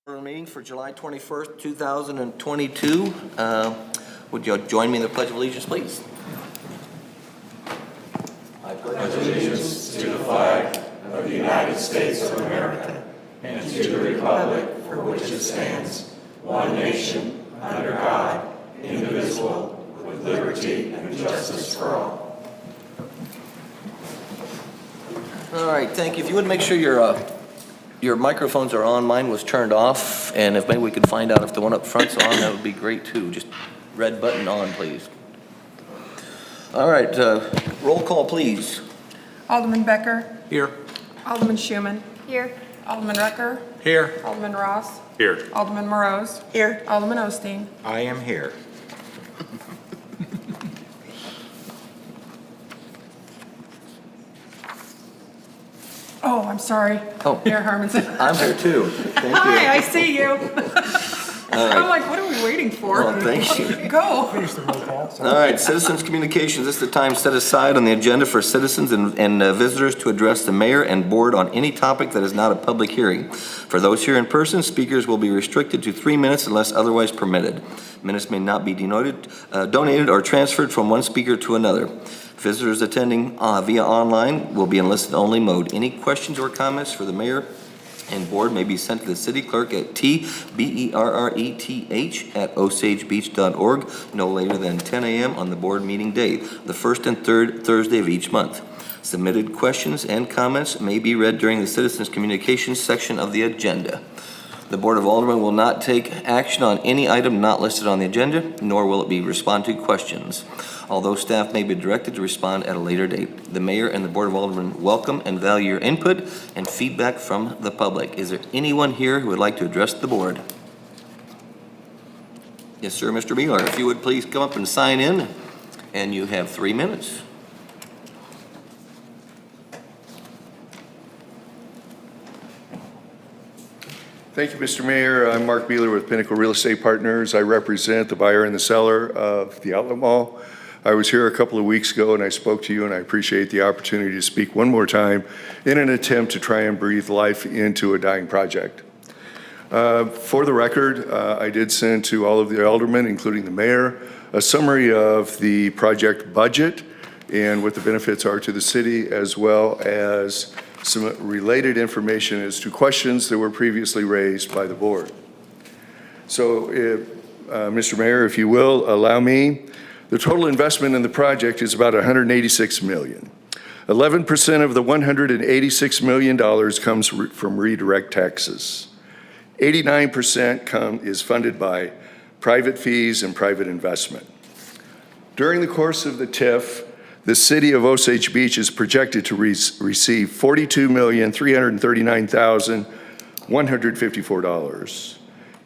Meeting for July 21st, 2022. Would you join me in the Pledge of Allegiance, please? I pledge allegiance to the flag of the United States of America and to the republic for which it stands, one nation, under God, indivisible, with liberty and justice for all. All right, thank you. If you would make sure your microphones are on. Mine was turned off, and if maybe we could find out if the one up front's on, that would be great too. Just red button on, please. All right, roll call, please. Alderman Becker. Here. Alderman Schuman. Here. Alderman Rucker. Here. Alderman Ross. Here. Alderman Morose. Here. Alderman Osteen. I am here. Oh, I'm sorry. Oh. Mayor Harmonson. I'm here too. Thank Hi, you. I see you. I'm like, what are we waiting for? Well, thank you. Go. All right, citizens' communications. This is the time set aside on the agenda for citizens and visitors to address the mayor and board on any topic that is not a public hearing. For those here in person, speakers will be restricted to 3 minutes unless otherwise permitted. Minutes may not be donated or transferred from one speaker to another. Visitors attending via online will be in listen-only mode. Any questions or comments for the mayor and board may be sent to the city clerk at tberreth@osagebeach.org no later than 10 a.m. on the board meeting day, the first and third Thursday of each month. Submitted questions and comments may be read during the citizens communications section of the agenda. The Board of Aldermen will not take action on any item not listed on the agenda, nor will it be respond to questions, although staff may be directed to respond at a later date. The Mayor and the Board of Aldermen welcome and value your input and feedback from the public. Is there anyone here who would like to address the board? Yes, sir, Mr. Beeler. If you would please come up and sign in, and you have 3 minutes. Thank you, Mr. Mayor. I'm Mark Beeler with Pinnacle Real Estate Partners. I represent the buyer and the seller of the outlet mall. I was here a couple of weeks ago and I spoke to you, and I appreciate the opportunity to speak one more time in an attempt to try and breathe life into a dying project. For the record, I did send to all of the aldermen, including the mayor, a summary of the project budget and what the benefits are to the city, as well as some related information as to questions that were previously raised by the board. So, Mr. Mayor, if you will, allow me, the total investment in the project is about $186 million. 11% of the $186 million comes from redirect taxes. 89% is funded by private fees and private investment. During the course of the TIF, the city of Osage Beach is projected to receive $42,339,154.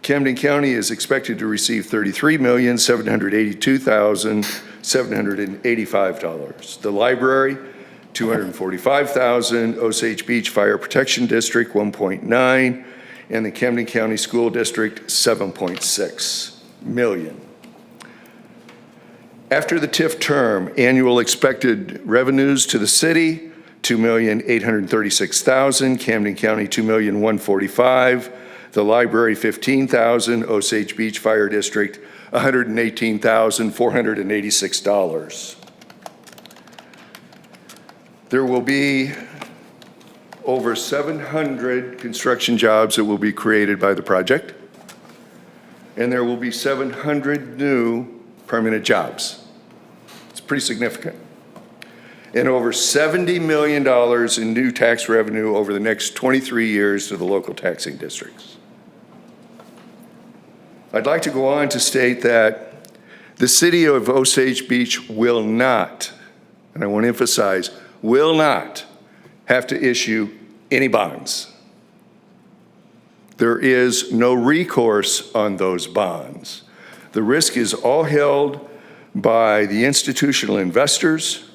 Camden County is expected to receive $33,782,785. The library, $245,000. Osage Beach Fire Protection District, $1.9, and the Camden County School District, $7.6 million. After the TIF term, annual expected revenues to the city, $2,836,000, Camden County, $2,145,000, the library, $15,000, Osage Beach Fire District, $118,486. There will be over 700 construction jobs that will be created by the project, and there will be 700 new permanent jobs. It's pretty significant. And over $70 million in new tax revenue over the next 23 years to the local taxing districts. I'd like to go on to state that the city of Osage Beach will not, and I want to emphasize, will not have to issue any bonds. There is no recourse on those bonds. The risk is all held by the institutional investors.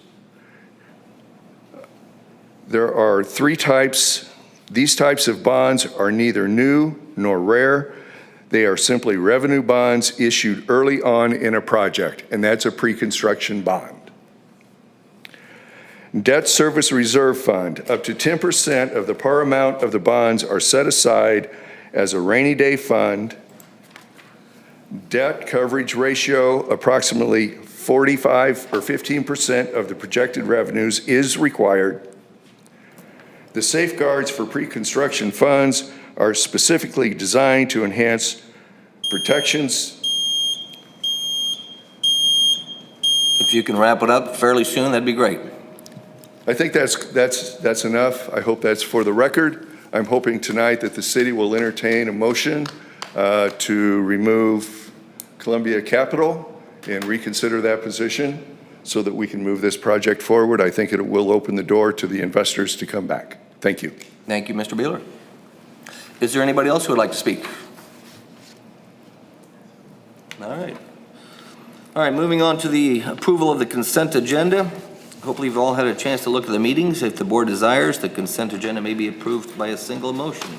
There are 3 types. These types of bonds are neither new nor rare. They are simply revenue bonds issued early on in a project, and that's a pre-construction bond. Debt Service Reserve Fund, up to 10% of the par amount of the bonds are set aside as a rainy day fund. Debt coverage ratio, approximately 45 or 15% of the projected revenues is required. The safeguards for pre-construction funds are specifically designed to enhance protections. If you can wrap it up fairly soon, that'd be great. I think that's enough. I hope that's for the record. I'm hoping tonight that the city will entertain a motion to remove Columbia Capital and reconsider that position so that we can move this project forward. I think it will open the door to the investors to come back. Thank you. Thank you, Mr. Beeler. Is there anybody else who would like to speak? All right. All right, moving on to the approval of the consent agenda. Hopefully you've all had a chance to look at the meetings. If the board desires, the consent agenda may be approved by a single motion.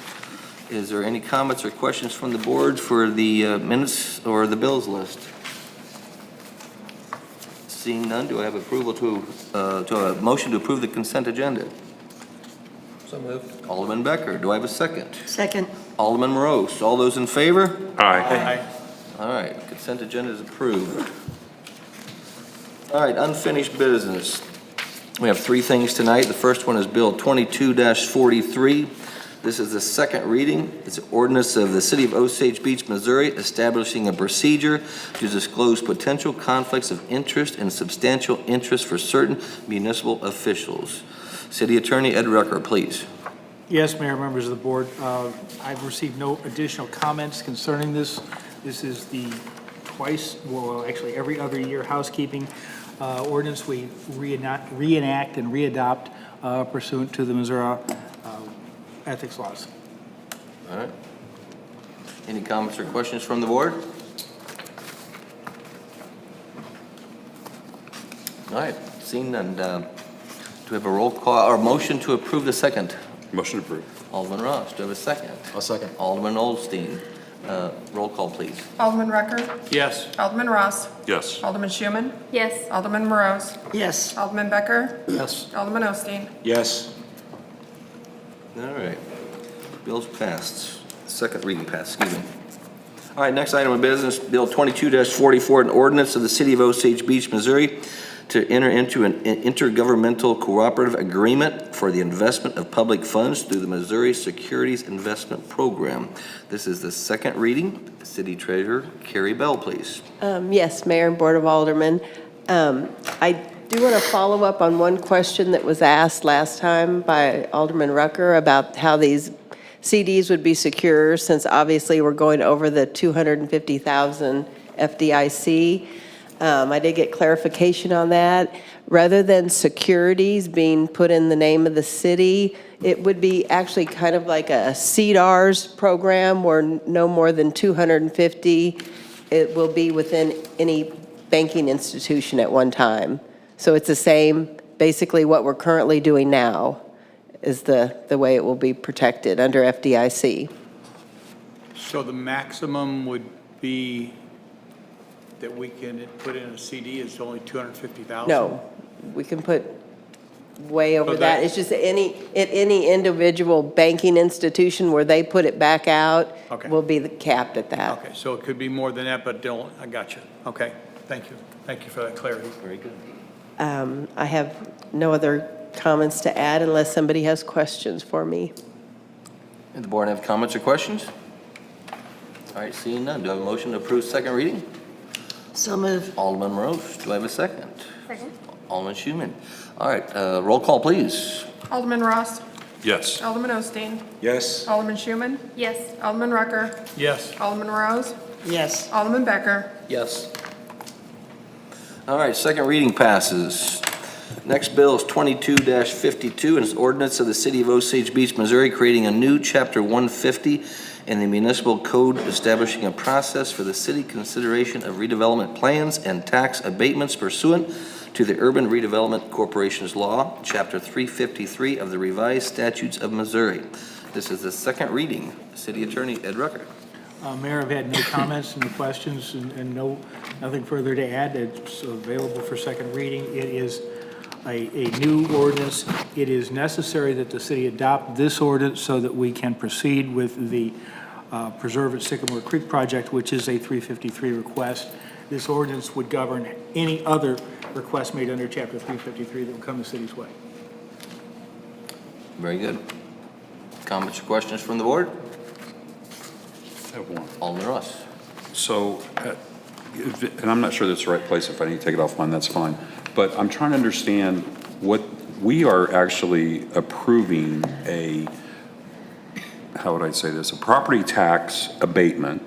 Is there any comments or questions from the board for the minutes or the bills list? Seeing none, do I have approval to a motion to approve the consent agenda? So moved. Alderman Becker, do I have a second? Second. Alderman Morose, all those in favor? Aye. All right, consent agenda is approved. All right, unfinished business. We have three things tonight. The first one is Bill 22-43. This is the second reading. It's an ordinance of the City of Osage Beach, Missouri, establishing a procedure to disclose potential conflicts of interest and substantial interest for certain municipal officials. City Attorney Ed Rucker, please. Yes, Mayor, members of the board. I've received no additional comments concerning this. This is the actually every other year housekeeping ordinance we reenact and readopt pursuant to the Missouri ethics laws. All right. Any comments or questions from the board? All right, seeing none, do we have a roll call or motion to approve the second? Motion approved. Alderman Ross, do we have a second? I'll second. Alderman Oldstein, roll call, please. Alderman Rucker. Yes. Alderman Ross. Yes. Alderman Schuman. Yes. Alderman Morose. Yes. Alderman Becker. Yes. Alderman Osteen. Yes. All right, bills passed, second reading passed, excuse me. All right, next item of business, Bill 22-44, an ordinance of the City of Osage Beach, Missouri, to enter into an intergovernmental cooperative agreement for the investment of public funds through the Missouri Securities Investment Program. This is the second reading. City Treasurer Carrie Bell, please. Yes, Mayor and Board of Aldermen. I do want to follow up on one question that was asked last time by Alderman Rucker about how these CDs would be secure, since obviously we're going over the 250,000 FDIC. I did get clarification on that. Rather than securities being put in the name of the city, it would be actually kind of like a CDARS program where no more than 250, it will be within any banking institution at one time. So it's the same, basically what we're currently doing now is the way it will be protected under FDIC. So the maximum would be that we can put in a CD is only 250,000? No, we can put way over So that. that- It's just any individual banking institution where they put it back out Okay. will be capped at that. Okay, so it could be more than that, but don't, I got you. Okay, thank you. Thank you for that clarity. Very good. I have no other comments to add unless somebody has questions for me. Did the board have comments or questions? All right, seeing none, do I have a motion to approve second reading? So moved. Alderman Morose, do I have a second? Second. Alderman Schuman. All right, roll call, please. Alderman Ross. Yes. Alderman Osteen. Yes. Alderman Schuman. Yes. Alderman Rucker. Yes. Alderman Morose. Yes. Alderman Becker. Yes. All right, second reading passes. Next bill is 22-52, and it's ordinance of the City of Osage Beach, Missouri, creating a new Chapter 150 in the municipal code, establishing a process for the city consideration of redevelopment plans and tax abatements pursuant to the Urban Redevelopment Corporation's Law, Chapter 353 of the Revised Statutes of Missouri. This is the second reading. City Attorney Ed Rucker. Mayor, I've had no comments and no questions and nothing further to add. It's available for second reading. It is a new ordinance. It is necessary that the city adopt this ordinance so that we can proceed with the Preserve at Sycamore Creek project, which is a 353 request. This ordinance would govern any other request made under Chapter 353 that would come the city's way. Very good. Comments or questions from the board? I have one. Alderman Ross. So, and I'm not sure that's the right place. If I need to take it offline, that's fine. But I'm trying to understand what we are actually approving how would I say this? A property tax abatement,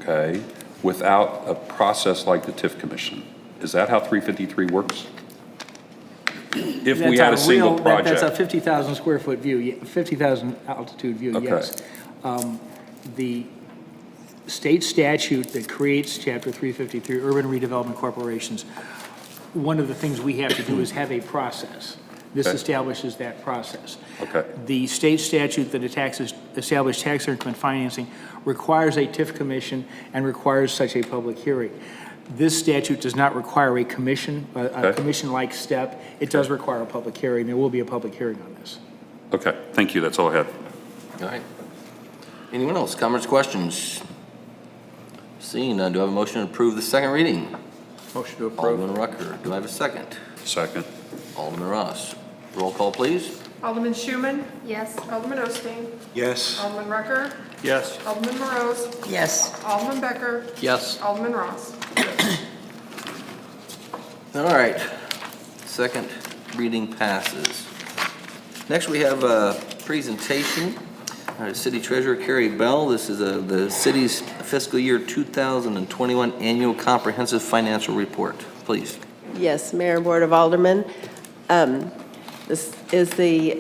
okay, without a process like the TIF commission. Is that how 353 works? If we had a single project. That's a 50,000 square foot view, 50,000 altitude view, Okay. yes. The state statute that creates Chapter 353, Urban Redevelopment Corporations, one of the things we have to do is have a process. This Okay. establishes that process. Okay. The state statute that establishes tax increment financing requires a TIF commission and requires such a public hearing. This statute does not require a commission, a Okay. commission-like step. It does require a public hearing. There will be a public hearing on this. Okay, thank you. That's all I had. All right. Anyone else? Comments, questions? Seeing none, do I have a motion to approve the second reading? Motion to approve. Alderman Rucker. Do I have a second? Second. Alderman Ross. Roll call, please. Alderman Schuman? Yes. Alderman Osage? Yes. Alderman Rucker? Yes. Alderman Morose? Yes. Alderman Becker? Yes. Alderman Ross? All right. Second reading passes. Next, we have a presentation. City Treasurer Carrie Bell. This is the city's fiscal year 2021 annual comprehensive financial report. Please. Yes, Mayor and Board of Aldermen. This is the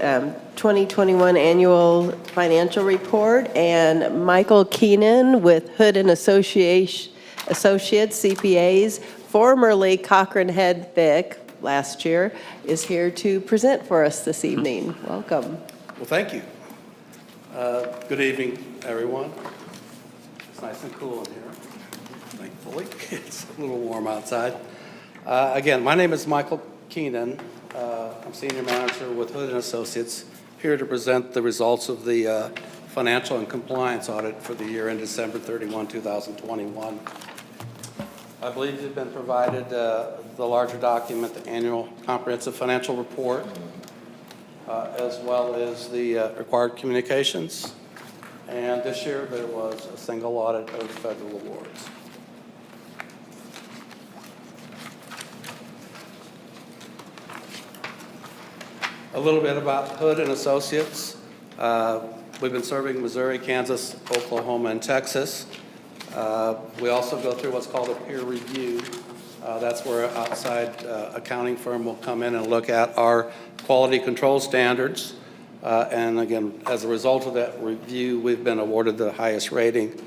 2021 Annual Financial Report, and Michael Keenan with Hood and Associates CPAs, formerly Cochran Head Vic last year, is here to present for us this evening. Welcome. Well, thank you. Good evening, everyone. It's nice and cool in here, thankfully. It's a little warm outside. Again, my name is Michael Keenan. I'm Senior Manager with Hood and Associates, here to present the results of the financial and compliance audit for the year ended December 31, 2021. I believe you've been provided the larger document, the annual comprehensive financial report, as well as the required communications. And this year there was a single audit of federal awards. A little bit about Hood and Associates. We've been serving Missouri, Kansas, Oklahoma, and Texas. We also go through what's called a peer review. That's where an outside accounting firm will come in and look at our quality control standards. And again, as a result of that review, we've been awarded the highest rating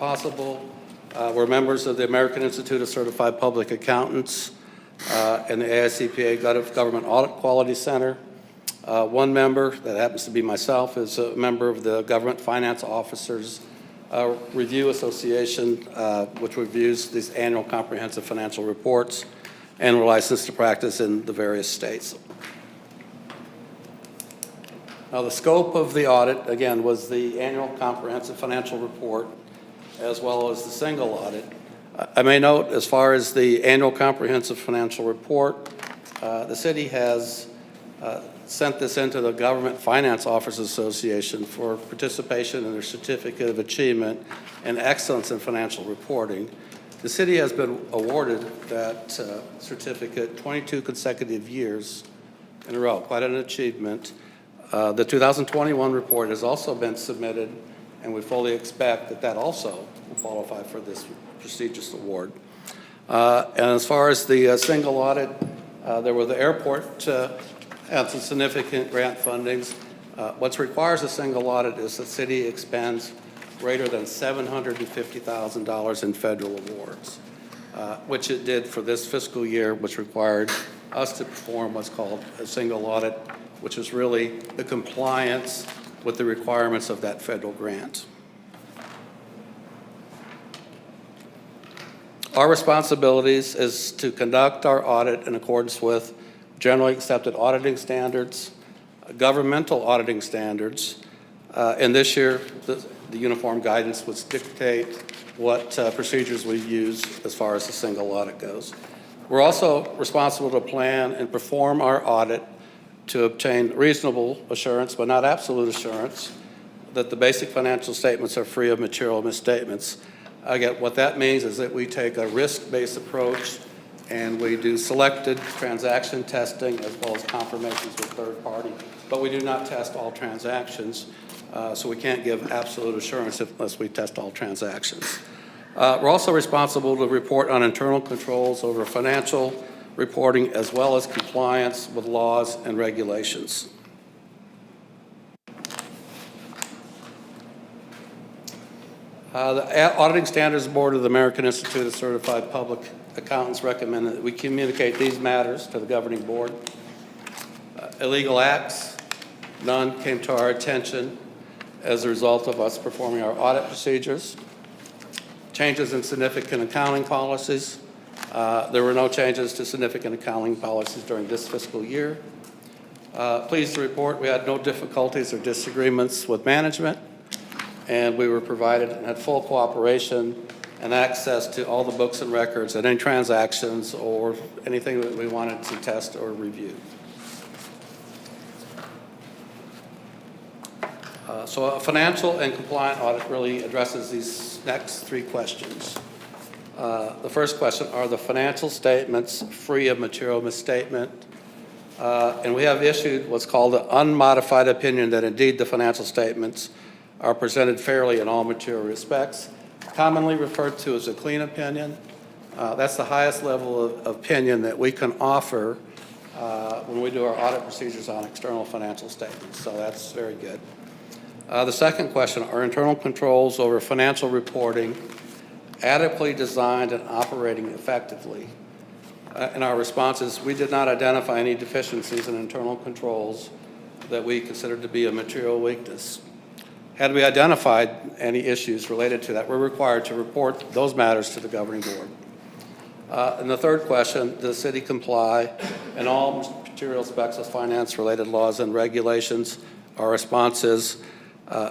possible. We're members of the American Institute of Certified Public Accountants and the AICPA Government Audit Quality Center. One member, that happens to be myself, is a member of the Government Finance Officers Review Association, which reviews these annual comprehensive financial reports, and we're licensed to practice in the various states. Now, the scope of the audit, again, was the annual comprehensive financial report, as well as the single audit. I may note, as far as the annual comprehensive financial report, the city has sent this into the Government Finance Officers Association for participation in their Certificate of Achievement and Excellence in Financial Reporting. The city has been awarded that certificate 22 consecutive years in a row, quite an achievement. The 2021 report has also been submitted, and we fully expect that that also will qualify for this prestigious award. And as far as the single audit, there were the airport had some significant grant fundings. What requires a single audit is the city expends greater than $750,000 in federal awards, which it did for this fiscal year, which required us to perform what's called a single audit, which is really the compliance with the requirements of that federal grant. Our responsibilities is to conduct our audit in accordance with generally accepted auditing standards, governmental auditing standards, and this year the uniform guidance would dictate what procedures we use as far as the single audit goes. We're also responsible to plan and perform our audit to obtain reasonable assurance, but not absolute assurance, that the basic financial statements are free of material misstatements. Again, what that means is that we take a risk-based approach and we do selected transaction testing as well as confirmations with third party, but we do not test all transactions, so we can't give absolute assurance unless we test all transactions. We're also responsible to report on internal controls over financial reporting as well as compliance with laws and regulations. The Auditing Standards Board of the American Institute of Certified Public Accountants recommend that we communicate these matters to the governing board. Illegal acts, none came to our attention as a result of us performing our audit procedures. Changes in significant accounting policies. There were no changes to significant accounting policies during this fiscal year. Pleased to report we had no difficulties or disagreements with management, and we were provided and had full cooperation and access to all the books and records and any transactions or anything that we wanted to test or review. So a financial and compliant audit really addresses these next three questions. The first question, are the financial statements free of material misstatement? And we have issued what's called an unmodified opinion that indeed the financial statements are presented fairly in all material respects, commonly referred to as a clean opinion. That's the highest level of opinion that we can offer when we do our audit procedures on external financial statements, so that's very good. The second question, are internal controls over financial reporting adequately designed and operating effectively? And our response is we did not identify any deficiencies in internal controls that we considered to be a material weakness. Had we identified any issues related to that, we're required to report those matters to the governing board. And the third question, does the city comply in all material aspects of finance-related laws and regulations? Our response is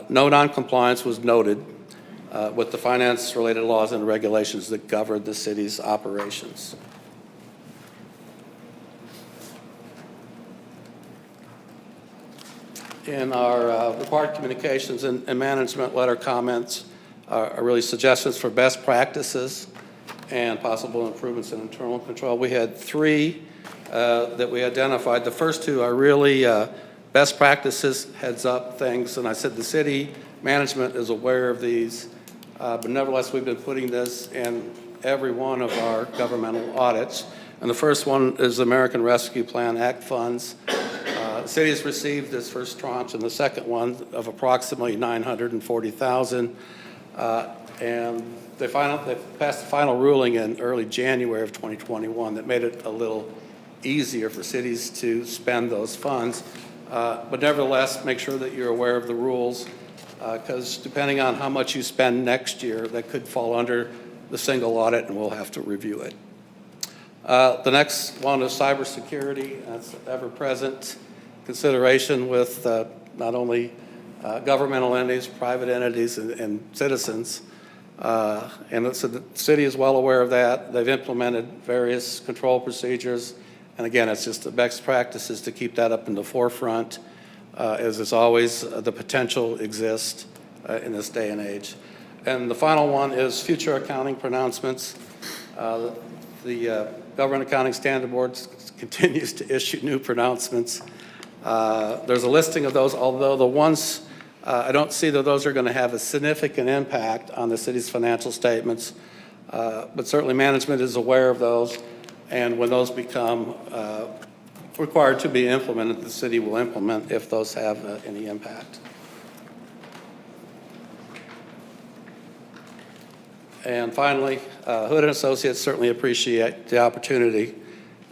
no noncompliance was noted with the finance-related laws and regulations that govern the city's operations. In our required communications and management letter comments are really suggestions for best practices and possible improvements in internal control. We had three that we identified. The first two are really best practices, heads up things, and I said the city management is aware of these, but nevertheless we've been putting this in every one of our governmental audits. And the first one is the American Rescue Plan Act funds. The city has received this first tranche and the second one of approximately $940,000, and they passed the final ruling in early January of 2021 that made it a little easier for cities to spend those funds. But nevertheless, make sure that you're aware of the rules, because depending on how much you spend next year, that could fall under the single audit and we'll have to review it. The next one is cybersecurity. That's ever-present consideration with not only governmental entities, private entities, and citizens. And so the city is well aware of that. They've implemented various control procedures. And again, it's just the best practices to keep that up in the forefront, as always, the potential exists in this day and age. And the final one is future accounting pronouncements. The Government Accounting Standard Board continues to issue new pronouncements. There's a listing of those, although the ones, I don't see that those are going to have a significant impact on the city's financial statements, but certainly management is aware of those, and when those become required to be implemented, the city will implement if those have any impact. And finally, Hood and Associates certainly appreciate the opportunity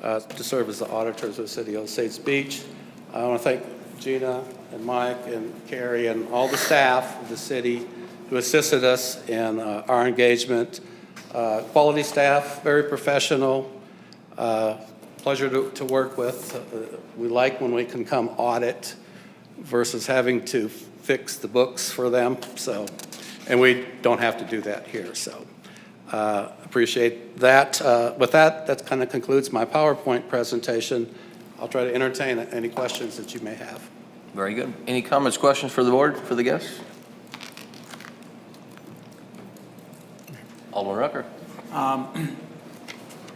to serve as the auditors of the city of Osage Beach. I want to thank Gina and Mike and Carrie and all the staff of the city who assisted us in our engagement. Quality staff, very professional, pleasure to work with. We like when we can come audit versus having to fix the books for them, so, and we don't have to do that here, so appreciate that. With that, that kind of concludes my PowerPoint presentation. I'll try to entertain any questions that you may have. Very good. Any comments, questions for the board, for the guests? Alderman Rucker.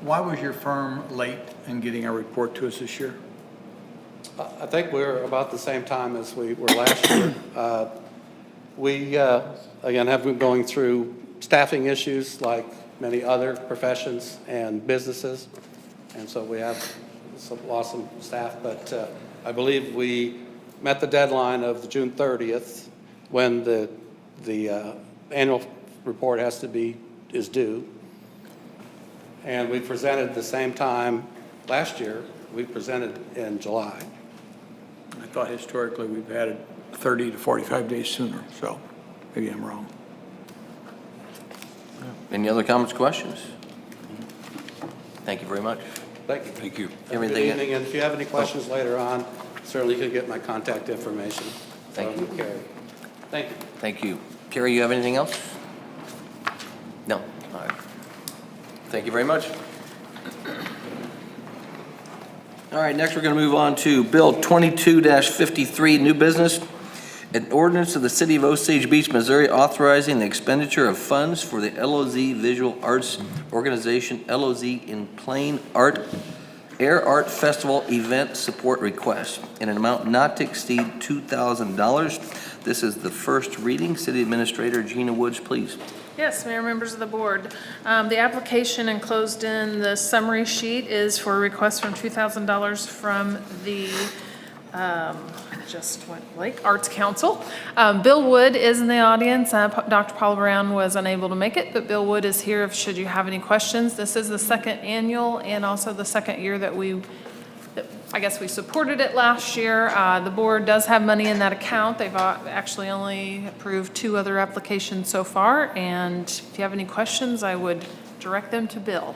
Why was your firm late in getting a report to us this year? I think we're about the same time as we were last year. We, again, have been going through staffing issues like many other professions and businesses, and so we have lost some staff, but I believe we met the deadline of the June 30th when the annual report is due. And we presented the same time last year. We presented in July. I thought historically we've had it 30 to 45 days sooner, so maybe I'm wrong. Any other comments, questions? Thank you very much. Thank you. Thank you. Have a good evening, and if you have any questions later on, certainly you can get my contact information. Thank you. Carrie. Thank you. Thank you. Carrie, you have anything else? No? All right. Thank you very much. All right, next we're going to move on to Bill 22-53, new business. An ordinance of the City of Osage Beach, Missouri, authorizing the expenditure of funds for the LOZ Visual Arts Organization, LOZ in Plain Art, Air Art Festival event support request in an amount not to exceed $2,000. This is the first reading. City Administrator Gina Woods, please. Yes, Mayor, members of the board. The application enclosed in the summary sheet is for a request from $2,000 from the, just went blank, Arts Council. Bill Wood is in the audience. Dr. Paul Brown was unable to make it, but Bill Wood is here if should you have any questions. This is the second annual and also the second year that I guess we supported it last year. The board does have money in that account. They've actually only approved 2 other applications so far, and if you have any questions, I would direct them to Bill.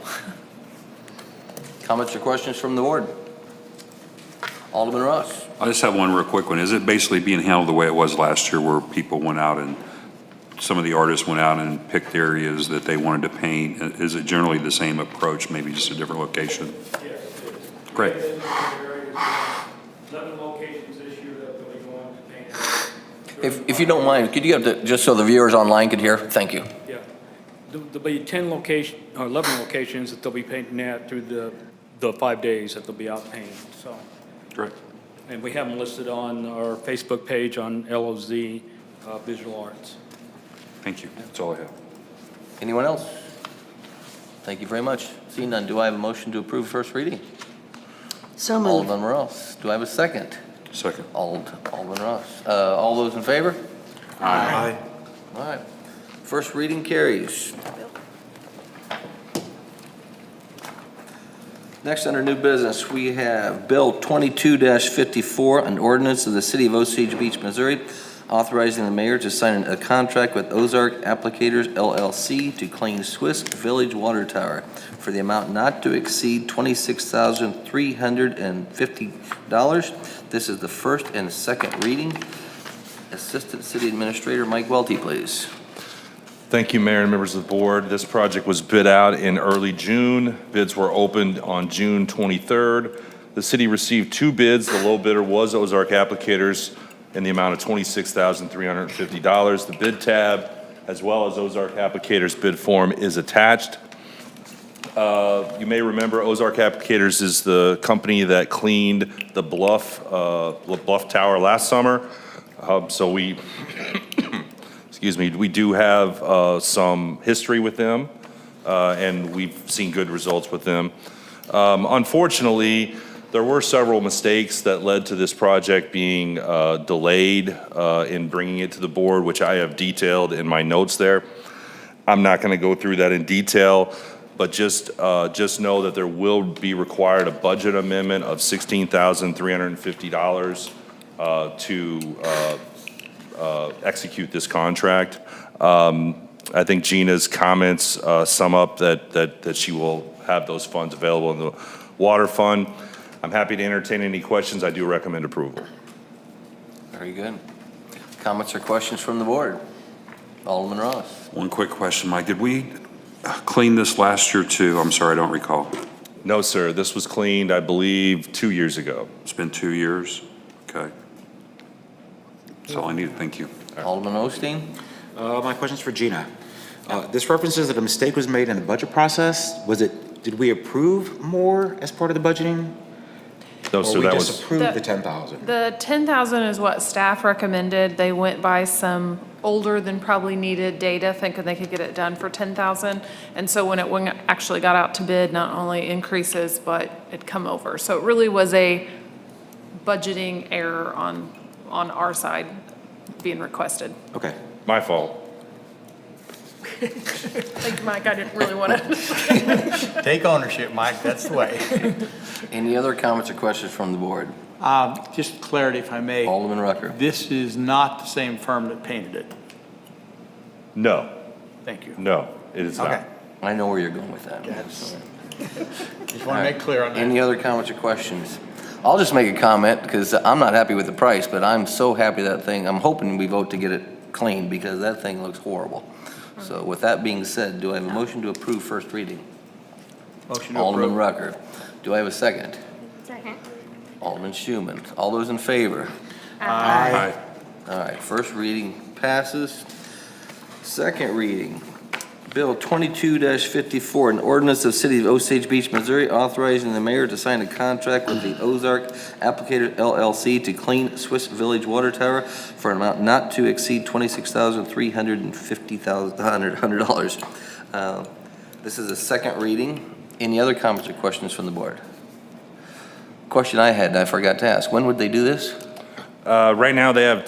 Comments or questions from the board? Alderman Ross. I just have one real quick one. Is it basically being handled the way it was last year where people went out and some of the artists went out and picked areas that they wanted to paint? Is it generally the same approach, maybe just a different location? Yes, it is. Great. 11 locations this year that we'll be going to paint. If you don't mind, could you have to, just so the viewers online could hear? Thank you. Yeah. There'll be 11 locations that they'll be painting at through the 5 days that they'll be out painting, so. Great. And we have them listed on our Facebook page on LOZ Visual Arts. Thank you. That's all I have. Anyone else? Thank you very much. Seeing none, do I have a motion to approve first reading? So moved. Alderman Ross. Do I have a second? Second. Alderman Ross. All those in favor? Aye. All right. First reading carries. Next, under new business, we have Bill 22-54, an ordinance of the City of Osage Beach, Missouri, authorizing the mayor to sign a contract with Ozark Applicators, LLC, to clean Swiss Village Water Tower for the amount not to exceed $26,350. This is the first and second reading. Assistant City Administrator Mike Welty, please. Thank you, Mayor and members of the board. This project was bid out in early June. Bids were opened on June 23rd. The city received 2 bids. The low bidder was Ozark Applicators in the amount of $26,350. The bid tab, as well as Ozark Applicators bid form, is attached. You may remember Ozark Applicators is the company that cleaned the Bluff Tower last summer. So we excuse me, we do have some history with them, and we've seen good results with them. Unfortunately, there were several mistakes that led to this project being delayed in bringing it to the board, which I have detailed in my notes there. I'm not going to go through that in detail, but just know that there will be required a budget amendment of $16,350 to execute this contract. I think Gina's comments sum up that she will have those funds available in the water fund. I'm happy to entertain any questions. I do recommend approval. Very good. Comments or questions from the board? Alderman Ross. One quick question, Mike. Did we clean this last year too? I'm sorry, I don't recall. No, sir, this was cleaned, I believe, 2 years ago. It's been 2 years? Okay. That's all I needed. Thank you. Alderman Osteen. My question's for Gina. This references that a mistake was made in the budget process. Did we approve more as part of the budgeting? No, sir, Or we that just was, approved the 10,000? The 10,000 is what staff recommended. They went by some older than probably needed data, thinking they could get it done for 10,000. And so when it actually got out to bid, not only increases, but it come over. So it really was a budgeting error on our side being requested. Okay. my fault. Thank you, Mike. I didn't really want to. Take ownership, Mike, that's the way. Any other comments or questions from the board? Just clarity, if I may. Alderman Rucker. This is not the same firm that painted it. No, Thank you. no, it is Okay. not. I know where you're going with that. Just want to make clear on that. Any other comments or questions? I'll just make a comment, because I'm not happy with the price, but I'm so happy that thing, I'm hoping we vote to get it cleaned, because that thing looks horrible. So with that being said, do I have a motion to approve first reading? Motion to Alderman approve. Rucker. Do I have a second? Second. Alderman Schuman. All those in favor? Aye. All right, first reading passes. Second reading, Bill 22-54, an ordinance of the City of Osage Beach, Missouri, authorizing the mayor to sign a contract with the Ozark Applicator LLC to clean Swiss Village Water Tower for an amount not to exceed $26,350. This is a second reading. Any other comments or questions from the board? Question I had, and I forgot to ask, when would they do this? Right now, they have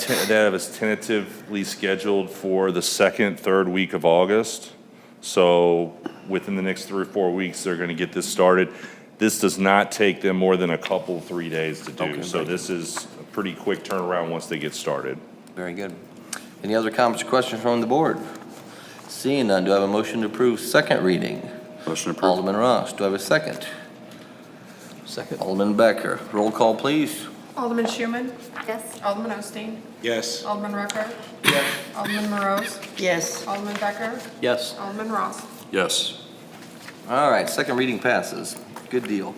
us tentatively scheduled for the second, third week of August. So within the next 3 or 4 weeks, they're going to get this started. This does not take them more than 3 days to do. Okay, So great. this is a pretty quick turnaround once they get started. Very good. Any other comments or questions from the board? Seeing none, do I have a motion to approve second reading? Motion approved. Alderman Ross, do I have a second? Second. Alderman Becker, roll call, please. Alderman Schuman? Yes. Alderman Osteen? Yes. Alderman Rucker? Yes. Alderman Morose? Yes. Alderman Becker? Yes. Alderman Ross? Yes. All right, second reading passes. Good deal.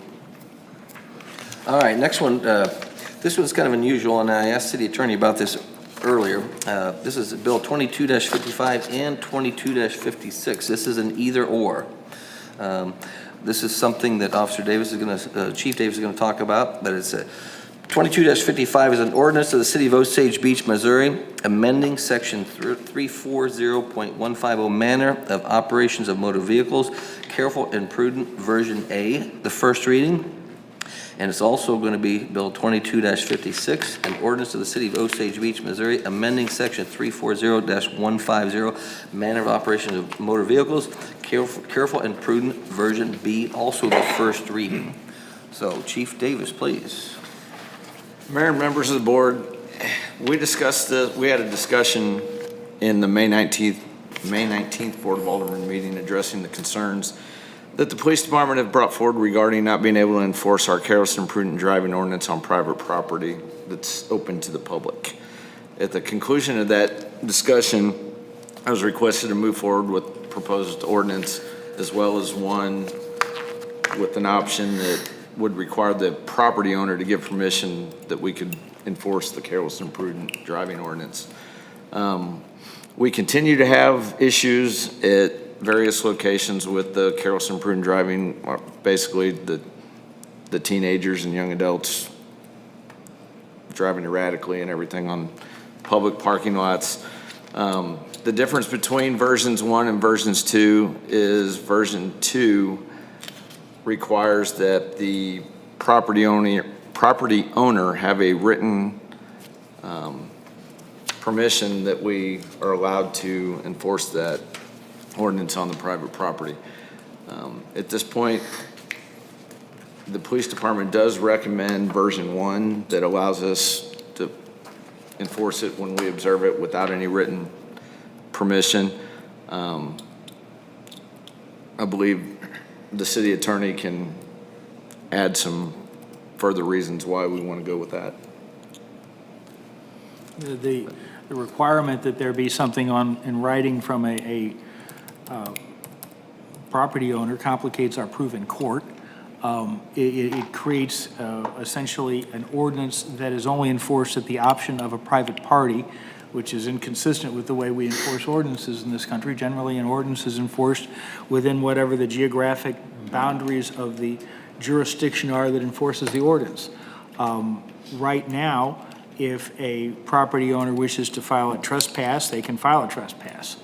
All right, next one, this one's kind of unusual, and I asked City Attorney about this earlier. This is Bill 22-55 and 22-56. This is an either-or. This is something that Officer Davis is going to, Chief Davis is going to talk about, but it's 22-55 is an ordinance of the City of Osage Beach, Missouri, amending Section 340.150 manner of operations of motor vehicles, careful and prudent, version A, the first reading. And it's also going to be Bill 22-56, an ordinance of the City of Osage Beach, Missouri, amending Section 340-150 manner of operations of motor vehicles, careful and prudent, version B, also the first reading. So Chief Davis, please. Mayor and members of the board, we discussed this, we had a discussion in the May 19th Board of Aldermen meeting addressing the concerns that the police department have brought forward regarding not being able to enforce our careless and imprudent driving ordinance on private property that's open to the public. At the conclusion of that discussion, I was requested to move forward with proposed ordinance as well as one with an option that would require the property owner to give permission that we could enforce the careless and imprudent driving ordinance. We continue to have issues at various locations with the careless and imprudent driving, basically the teenagers and young adults driving erratically and everything on public parking lots. The difference between versions 1 and versions 2 is version 2 requires that the property owner have a written permission that we are allowed to enforce that ordinance on the private property. At this point, the police department does recommend version 1 that allows us to enforce it when we observe it without any written permission. I believe the city attorney can add some further reasons why we want to go with that. the requirement that there be something in writing from a property owner complicates our proof in court. It creates essentially an ordinance that is only enforced at the option of a private party, which is inconsistent with the way we enforce ordinances in this country. Generally, an ordinance is enforced within whatever the geographic boundaries of the jurisdiction are that enforces the ordinance. Right now, if a property owner wishes to file a trespass, they can file a trespass.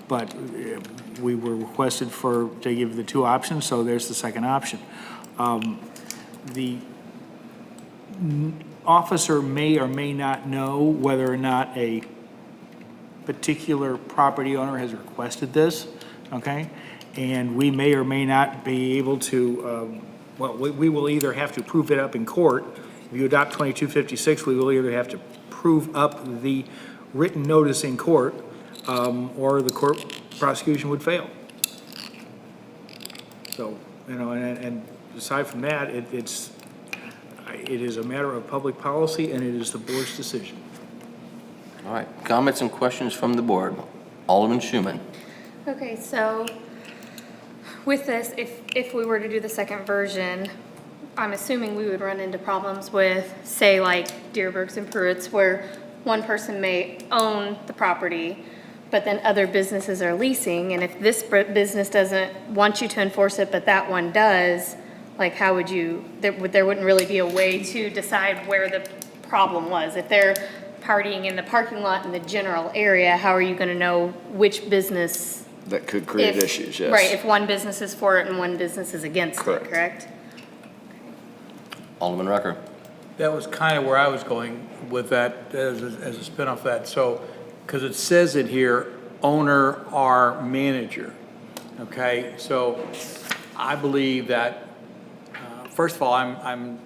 But we were requested to give the two options, so there's the second option. The officer may or may not know whether or not a particular property owner has requested this, okay? And we may or may not be able to, we will either have to prove it up in court. If you adopt 2256, we will either have to prove up the written notice in court, or the court prosecution would fail. So, you know, and aside from that, it is a matter of public policy, and it is the board's decision. All right, comments and questions from the board. Alderman Schuman. Okay, so with this, if we were to do the second version, I'm assuming we would run into problems with, say, like Deerbergs and Pruitts, where one person may own the property, but then other businesses are leasing, and if this business doesn't want you to enforce it, but that one does, like, how would you, there wouldn't really be a way to decide where the problem was. If they're partying in the parking lot in the general area, how are you gonna know which business? That could create issues, yes. Right, if one business is for it and one business is against Correct. it, correct? Alderman Rucker. That was kind of where I was going with that as a spin-off of that. So, because it says it here, owner or manager, okay? So I believe that, first of all, I'm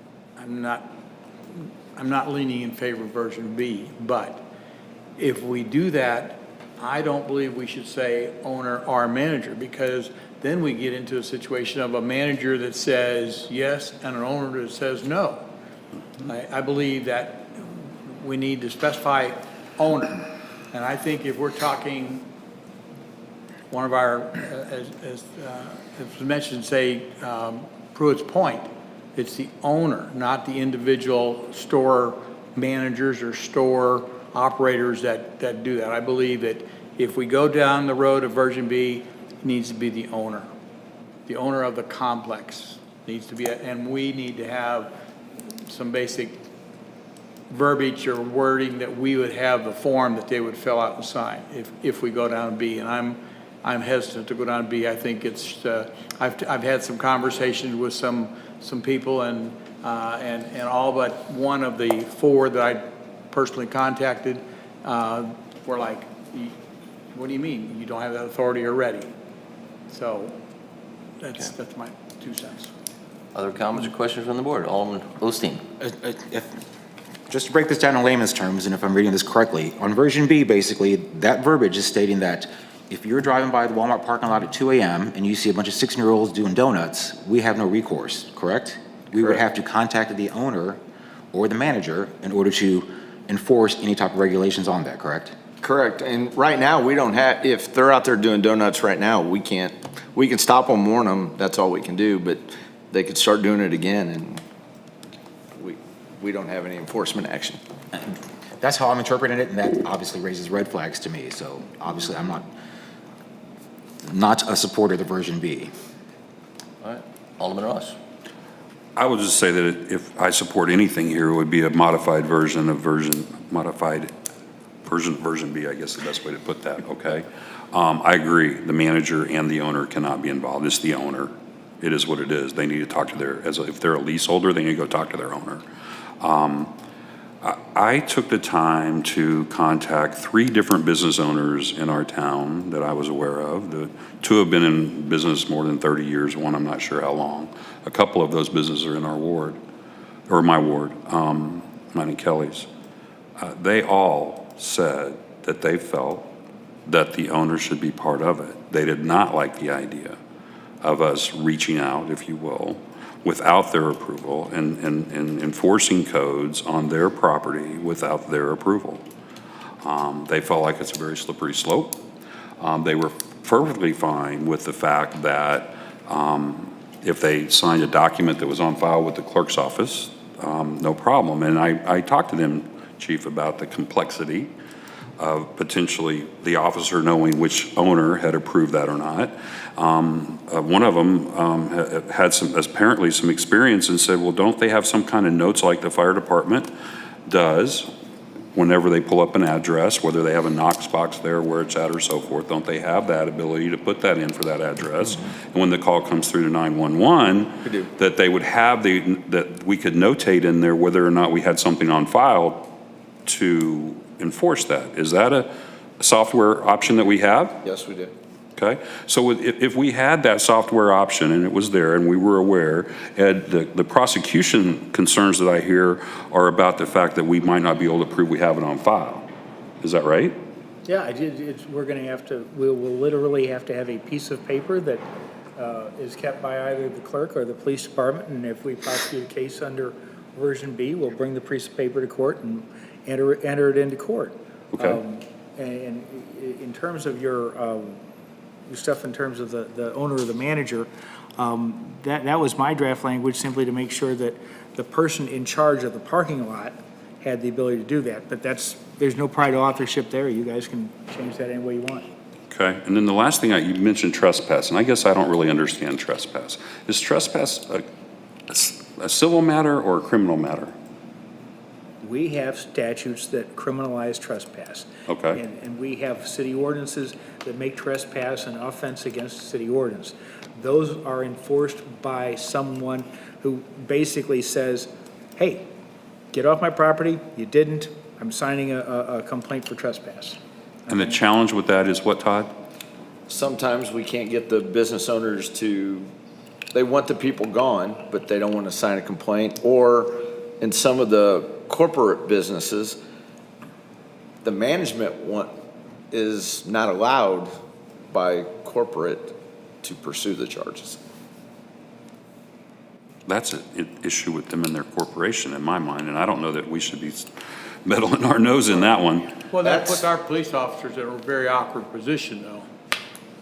not leaning in favor of version B, but if we do that, I don't believe we should say owner or manager, because then we get into a situation of a manager that says yes and an owner that says no. I believe that we need to specify owner. And I think if we're talking, one of our, as mentioned, say, Pruitt's Point, it's the owner, not the individual store managers or store operators that do that. I believe that if we go down the road of version B, it needs to be the owner of the complex needs to be, and we need to have some basic verbiage or wording that we would have the form that they would fill out and sign if we go down B. And I'm hesitant to go down B. I think it's I've had some conversations with some people and all but one of the four that I personally contacted were like, what do you mean you don't have that authority already? So that's my 2 cents. Other comments or questions from the board? Alderman Osteen. Just to break this down in layman's terms, and if I'm reading this correctly, on version B, basically, that verbiage is stating that if you're driving by the Walmart parking lot at 2 a.m. and you see a bunch of 16-year-olds doing donuts, we have no recourse, correct? We would have to contact the owner or the manager in order to enforce any type of regulations on that, correct? Correct. And right now, we don't have, if they're out there doing donuts right now, we can stop them, warn them, that's all we can do, but they could start doing it again, and we don't have any enforcement action. That's how I'm interpreting it, and that obviously raises red flags to me. So obviously, I'm not a supporter of the version B. All right, Alderman Ross. I would just say that if I support anything here, it would be a modified version of version B, I guess is the best way to put that, okay? I agree, the manager and the owner cannot be involved. It's the owner. It is what it is. They need to talk to if they're a leaseholder, they need to go talk to their owner. I took the time to contact 3 different business owners in our town that I was aware of. The 2 have been in business more than 30 years, one I'm not sure how long. A couple of those businesses are in our ward, or my ward, mine and Kelly's. They all said that they felt that the owner should be part of it. They did not like the idea of us reaching out, if you will, without their approval and enforcing codes on their property without their approval. They felt like it's a very slippery slope. They were perfectly fine with the fact that if they signed a document that was on file with the clerk's office, no problem. And I talked to them, Chief, about the complexity of potentially the officer knowing which owner had approved that or not. One of them had apparently some experience and said, well, don't they have some kind of notes like the fire department does whenever they pull up an address, whether they have a Knox box there where it's at or so forth, don't they have that ability to put that in for that address? And when the call comes through to 911, that they would have that we could notate in there whether or not we had something on file to enforce that. Is that a software option that we have? Yes, we do. Okay, so if we had that software option and it was there and we were aware, and the prosecution concerns that I hear are about the fact that we might not be able to prove we have it on file. Is that right? Yeah, we're going to have to, we'll literally have to have a piece of paper that is kept by either the clerk or the police department, and if we prosecute a case under version B, we'll bring the piece of paper to court and enter it into court. Okay. And in terms of your stuff in terms of the owner or the manager, that was my draft language, simply to make sure that the person in charge of the parking lot had the ability to do that. But there's no pride of authorship there. You guys can change that any way you want. Okay, and then the last thing, you mentioned trespass, and I guess I don't really understand trespass. Is trespass a civil matter or a criminal matter? We have statutes that criminalize trespass. Okay. And we have city ordinances that make trespass an offense against city ordinance. Those are enforced by someone who basically says, hey, get off my property, you didn't, I'm signing a complaint for trespass. And the challenge with that is what, Todd? Sometimes we can't get the business owners they want the people gone, but they don't want to sign a complaint. Or in some of the corporate businesses, the management is not allowed by corporate to pursue the charges. That's an issue with them and their corporation in my mind, and I don't know that we should be meddling our nose in that one. Well, that puts our police officers in a very awkward position, though.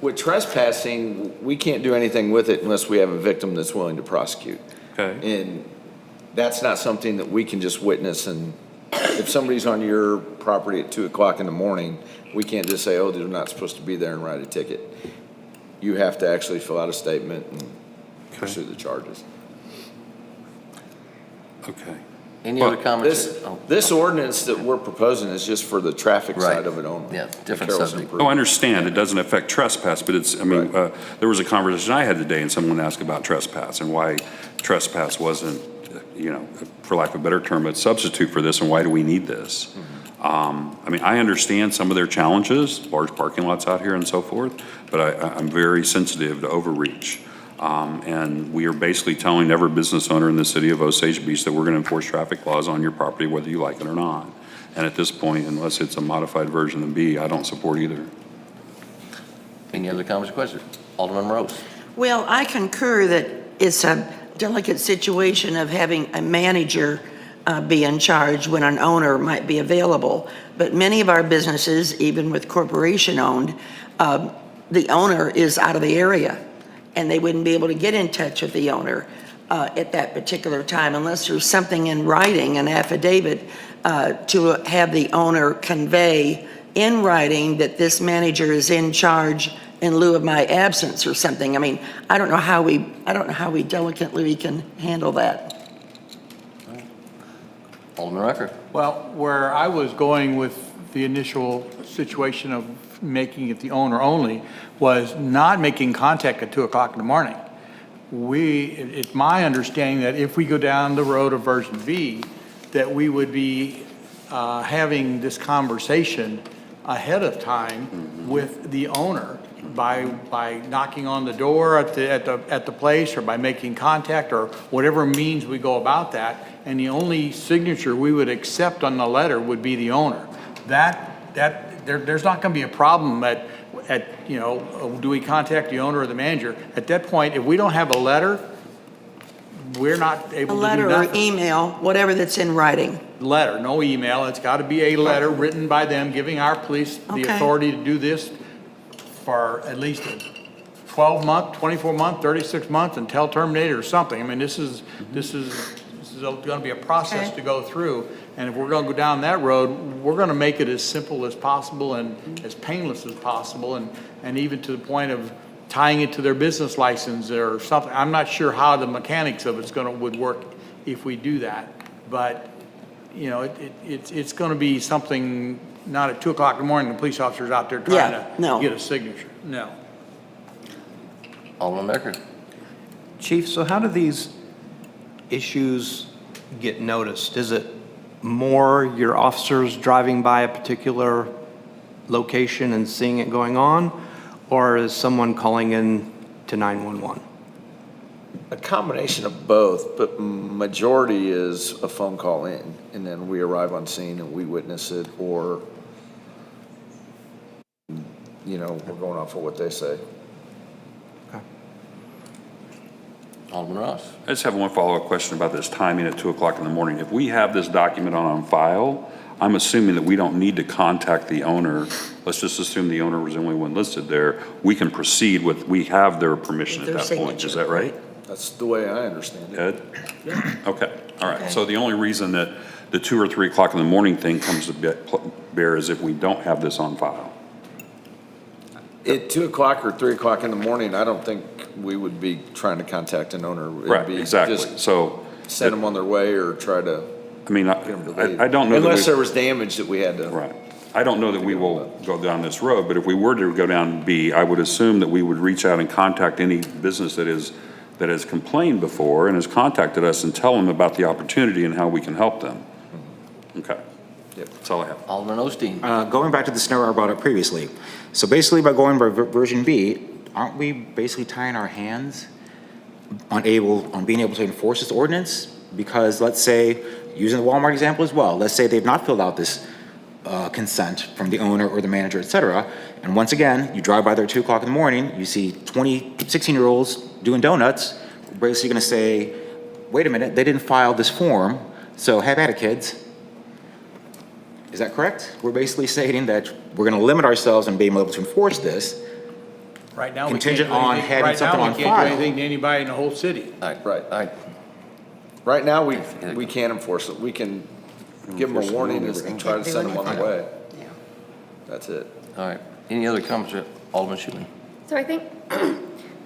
With trespassing, we can't do anything with it unless we have a victim that's willing to prosecute. Okay. And that's not something that we can just witness. And if somebody's on your property at 2 o'clock in the morning, we can't just say, oh, they're not supposed to be there and write a ticket. You have to actually fill out a statement and pursue the charges. Okay. Any other comments? This ordinance that we're proposing is just for the traffic Right. side of it only. Yeah, different Carroll's subject. improvement. Oh, I understand, it doesn't affect trespass, but it's, I mean, there was a conversation I had today and someone asked about trespass and why trespass wasn't, for lack of a better term, a substitute for this, and why do we need this? I mean, I understand some of their challenges, large parking lots out here and so forth, but I'm very sensitive to overreach. And we are basically telling every business owner in the city of Osage Beach that we're going to enforce traffic laws on your property whether you like it or not. And at this point, unless it's a modified version of B, I don't support either. Any other comments or questions? Alderman Rose. Well, I concur that it's a delicate situation of having a manager be in charge when an owner might be available. But many of our businesses, even with corporation-owned, the owner is out of the area, and they wouldn't be able to get in touch with the owner at that particular time unless there's something in writing, an affidavit, to have the owner convey in writing that this manager is in charge in lieu of my absence or something. I mean, I don't know how we delicately can handle that. Alderman Rucker. Well, where I was going with the initial situation of making it the owner only was not making contact at 2 o'clock in the morning. It's my understanding that if we go down the road of version B, that we would be having this conversation ahead of time with the owner by knocking on the door at the place, or by making contact, or whatever means we go about that. And the only signature we would accept on the letter would be the owner. There's not going to be a problem do we contact the owner or the manager? At that point, if we don't have a letter, we're not A able to do letter or nothing. email, whatever that's in writing. Letter, no email. It's got to be a letter written by them giving our police the Okay. authority to do this for at least a 12-month, 24-month, 36 months until terminated or something. I mean, this is going to be a process Okay. to go through. And if we're going to go down that road, we're going to make it as simple as possible and as painless as possible, and even to the point of tying it to their business license or something. I'm not sure how the mechanics of would work if we do that, but you know, it's going to be something, not at 2 o'clock in the morning, the police officer's out there trying Yeah, to no. get a signature. No. Alderman Becker. Chief, so how do these issues get noticed? Is it more your officers driving by a particular location and seeing it going on, or is someone calling in to 911? A combination of both, but majority is a phone call in, and then we arrive on scene and we witness it, or, you know, we're going off of what they say. Alderman Ross. I just have one follow-up question about this timing at 2 o'clock in the morning. If we have this document on file, I'm assuming that we don't need to contact the owner. Let's just assume the owner was the only one listed there. We can proceed with, we have their permission at Their that point. Is that right? That's the way I understand it. Ed? Okay, all right. So the only reason that the 2 or 3 o'clock in the morning thing comes to bear is if we don't have this on file. At 2 o'clock or 3 o'clock in the morning, I don't think we would be trying to contact an owner. It'd Right, be exactly. just So, send them on their way or try to I mean, get them to leave. I don't know that Unless we- there was damage that we had to. Right. I don't know that we will go down this road, but if we were to go down B, I would assume that we would reach out and contact any business that has complained before and has contacted us and tell them about the opportunity and how we can help them. Okay. Yep. That's all I have. Alderman Osteen. Going back to the scenario I brought up previously. So basically by going by version B, aren't we basically tying our hands on being able to enforce this ordinance? Because let's say, using the Walmart example as well, let's say they've not filled out this consent from the owner or the manager, et cetera. And once again, you drive by there at 2 o'clock in the morning, you see 16-year-olds doing donuts, we're basically gonna say, wait a minute, they didn't file this form, so have at it, kids. Is that correct? We're basically stating that we're gonna limit ourselves on being able to enforce this. Right now, we can't Contingent do on anything. having Right something now, on we can't do file. anything to anybody in the whole city. Right now, we can't enforce it. We can give them a warning and try to send them on their way. That's it. All right. Any other comments, Alderman Schuman? So I think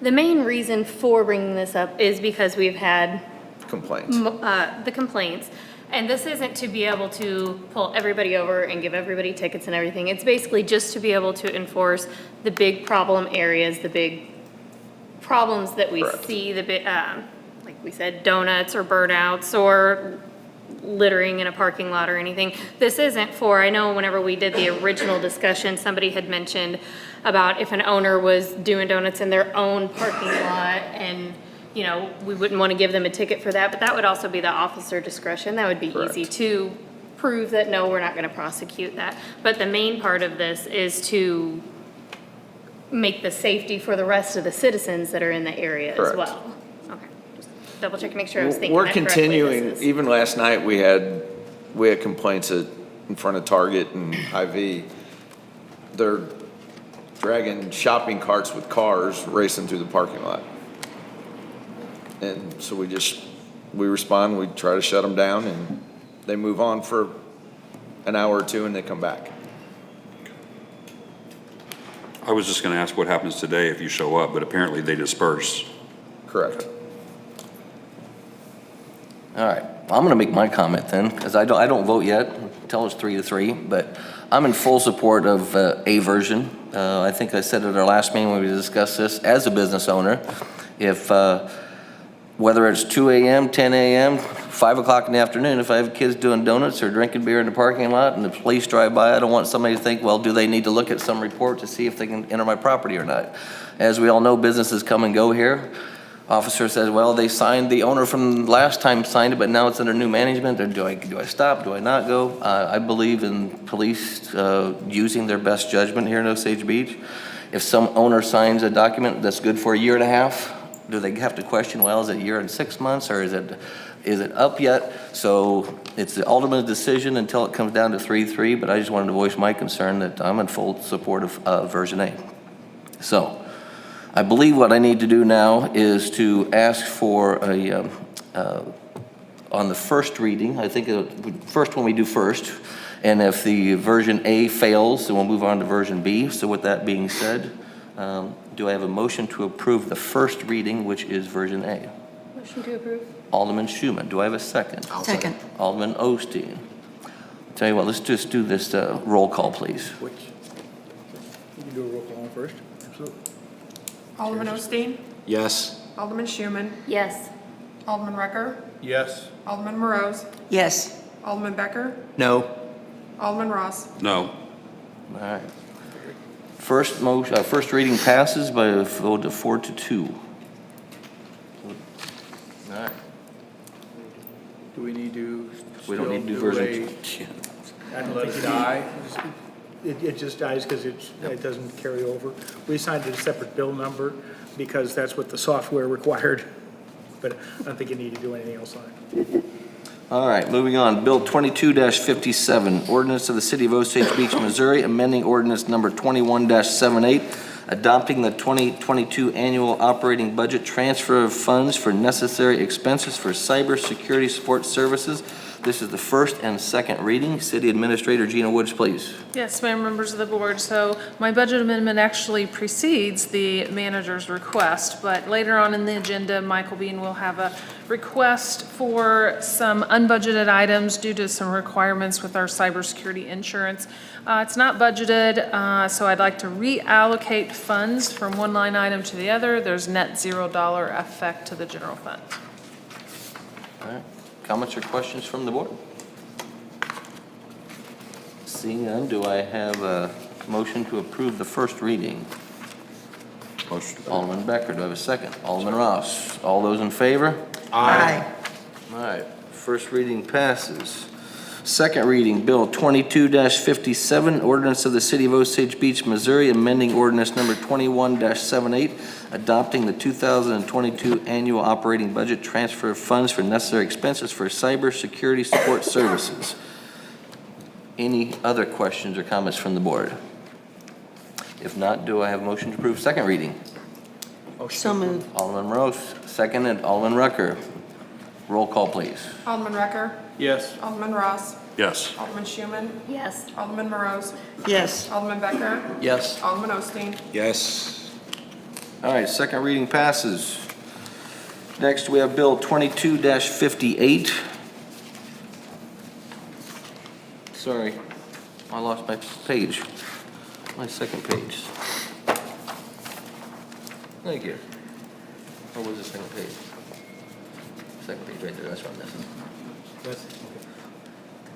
the main reason for bringing this up is because we've had Complaints. the complaints. And this isn't to be able to pull everybody over and give everybody tickets and everything. It's basically just to be able to enforce the big problem areas, the big problems that we Correct. see, the big, like we said, donuts or burnouts or littering in a parking lot or anything. This isn't for, I know whenever we did the original discussion, somebody had mentioned about if an owner was doing donuts in their own parking lot and, you know, we wouldn't want to give them a ticket for that, but that would also be the officer discretion. That would be easy to prove that, no, we're not going to prosecute that. But the main part of this is to make the safety for the rest of the citizens that are in the area as Correct. well. Okay, just double check, make sure I was thinking We're that correctly. continuing, This is- even last night, we had complaints in front of Target and Hy-Vee. They're dragging shopping carts with cars racing through the parking lot. And so we respond, we try to shut them down, and they move on for an hour or two, and they come back. I was just gonna ask what happens today if you show up, but apparently they disperse. Correct. All right, I'm going to make my comment then, because I don't vote yet, until it's 3-3, but I'm in full support of A version. I think I said at our last meeting when we discussed this, as a business owner, if, whether it's 2 a.m., 10 a.m., 5 o'clock in the afternoon, if I have kids doing donuts or drinking beer in the parking lot and the police drive by, I don't want somebody to think, well, do they need to look at some report to see if they can enter my property or not? As we all know, businesses come and go here. Officer says, well, they signed, the owner from last time signed it, but now it's under new management. Or do I stop? Do I not go? I believe in police using their best judgment here in Osage Beach. If some owner signs a document that's good for a year and a half, do they have to question, well, is it a year and 6 months, or is it up yet? So it's the Alderman's decision until it comes down to 3-3, but I just wanted to voice my concern that I'm in full support of version A. So I believe what I need to do now is to ask for a, on the first reading, I think first one we do first, and if the version A fails, then we'll move on to version B. So with that being said, do I have a motion to approve the first reading, which is version A? Motion to approve. Alderman Schuman, do I have a second? Second. Alderman Osteen. Tell you what, let's just do this roll call, please. Which, you can do a roll call on first, absolutely. Alderman Osteen? Yes. Alderman Schuman? Yes. Alderman Rucker? Yes. Alderman Morose? Yes. Alderman Becker? No. Alderman Ross? No. All right. First reading passes by a vote of 4-2. All right. Do we need to We don't need to do still version a- and let it die? It just dies because it doesn't carry over. We assigned it a separate bill number because that's what the software required, but I don't think you need to do anything else on it. All right, moving on. Bill 22-57, ordinance of the City of Osage Beach, Missouri, amending ordinance number 21-78, adopting the 2022 annual operating budget, transfer of funds for necessary expenses for cybersecurity support services. This is the first and second reading. City Administrator Gina Woods, please. Yes, Mayor, members of the board. So my budget amendment actually precedes the manager's request, but later on in the agenda, Michael Bean will have a request for some unbudgeted items due to some requirements with our cybersecurity insurance. It's not budgeted, so I'd like to reallocate funds from one line item to the other. There's net $0 effect to the general fund. All right. Comments or questions from the board? Seeing none, do I have a motion to approve the first reading? Motion. Alderman Becker, do I have a second? Alderman Ross, all those in favor? Aye. All right, first reading passes. Second reading, Bill 22-57, ordinance of the City of Osage Beach, Missouri, amending ordinance number 21-78, adopting the 2022 annual operating budget, transfer of funds for necessary expenses for cybersecurity support services. Any other questions or comments from the board? If not, do I have a motion to approve second reading? So moved. Alderman Morose, seconded. Alderman Rucker. Roll call, please. Alderman Rucker? Yes. Alderman Ross? Yes. Alderman Schuman? Yes. Alderman Morose? Yes. Alderman Becker? Yes. Alderman Osteen? Yes. All right, second reading passes. Next, we have Bill 22-58. Sorry, I lost my page, my second page. Thank you. Where was the second page? Second page right there, that's what I'm missing.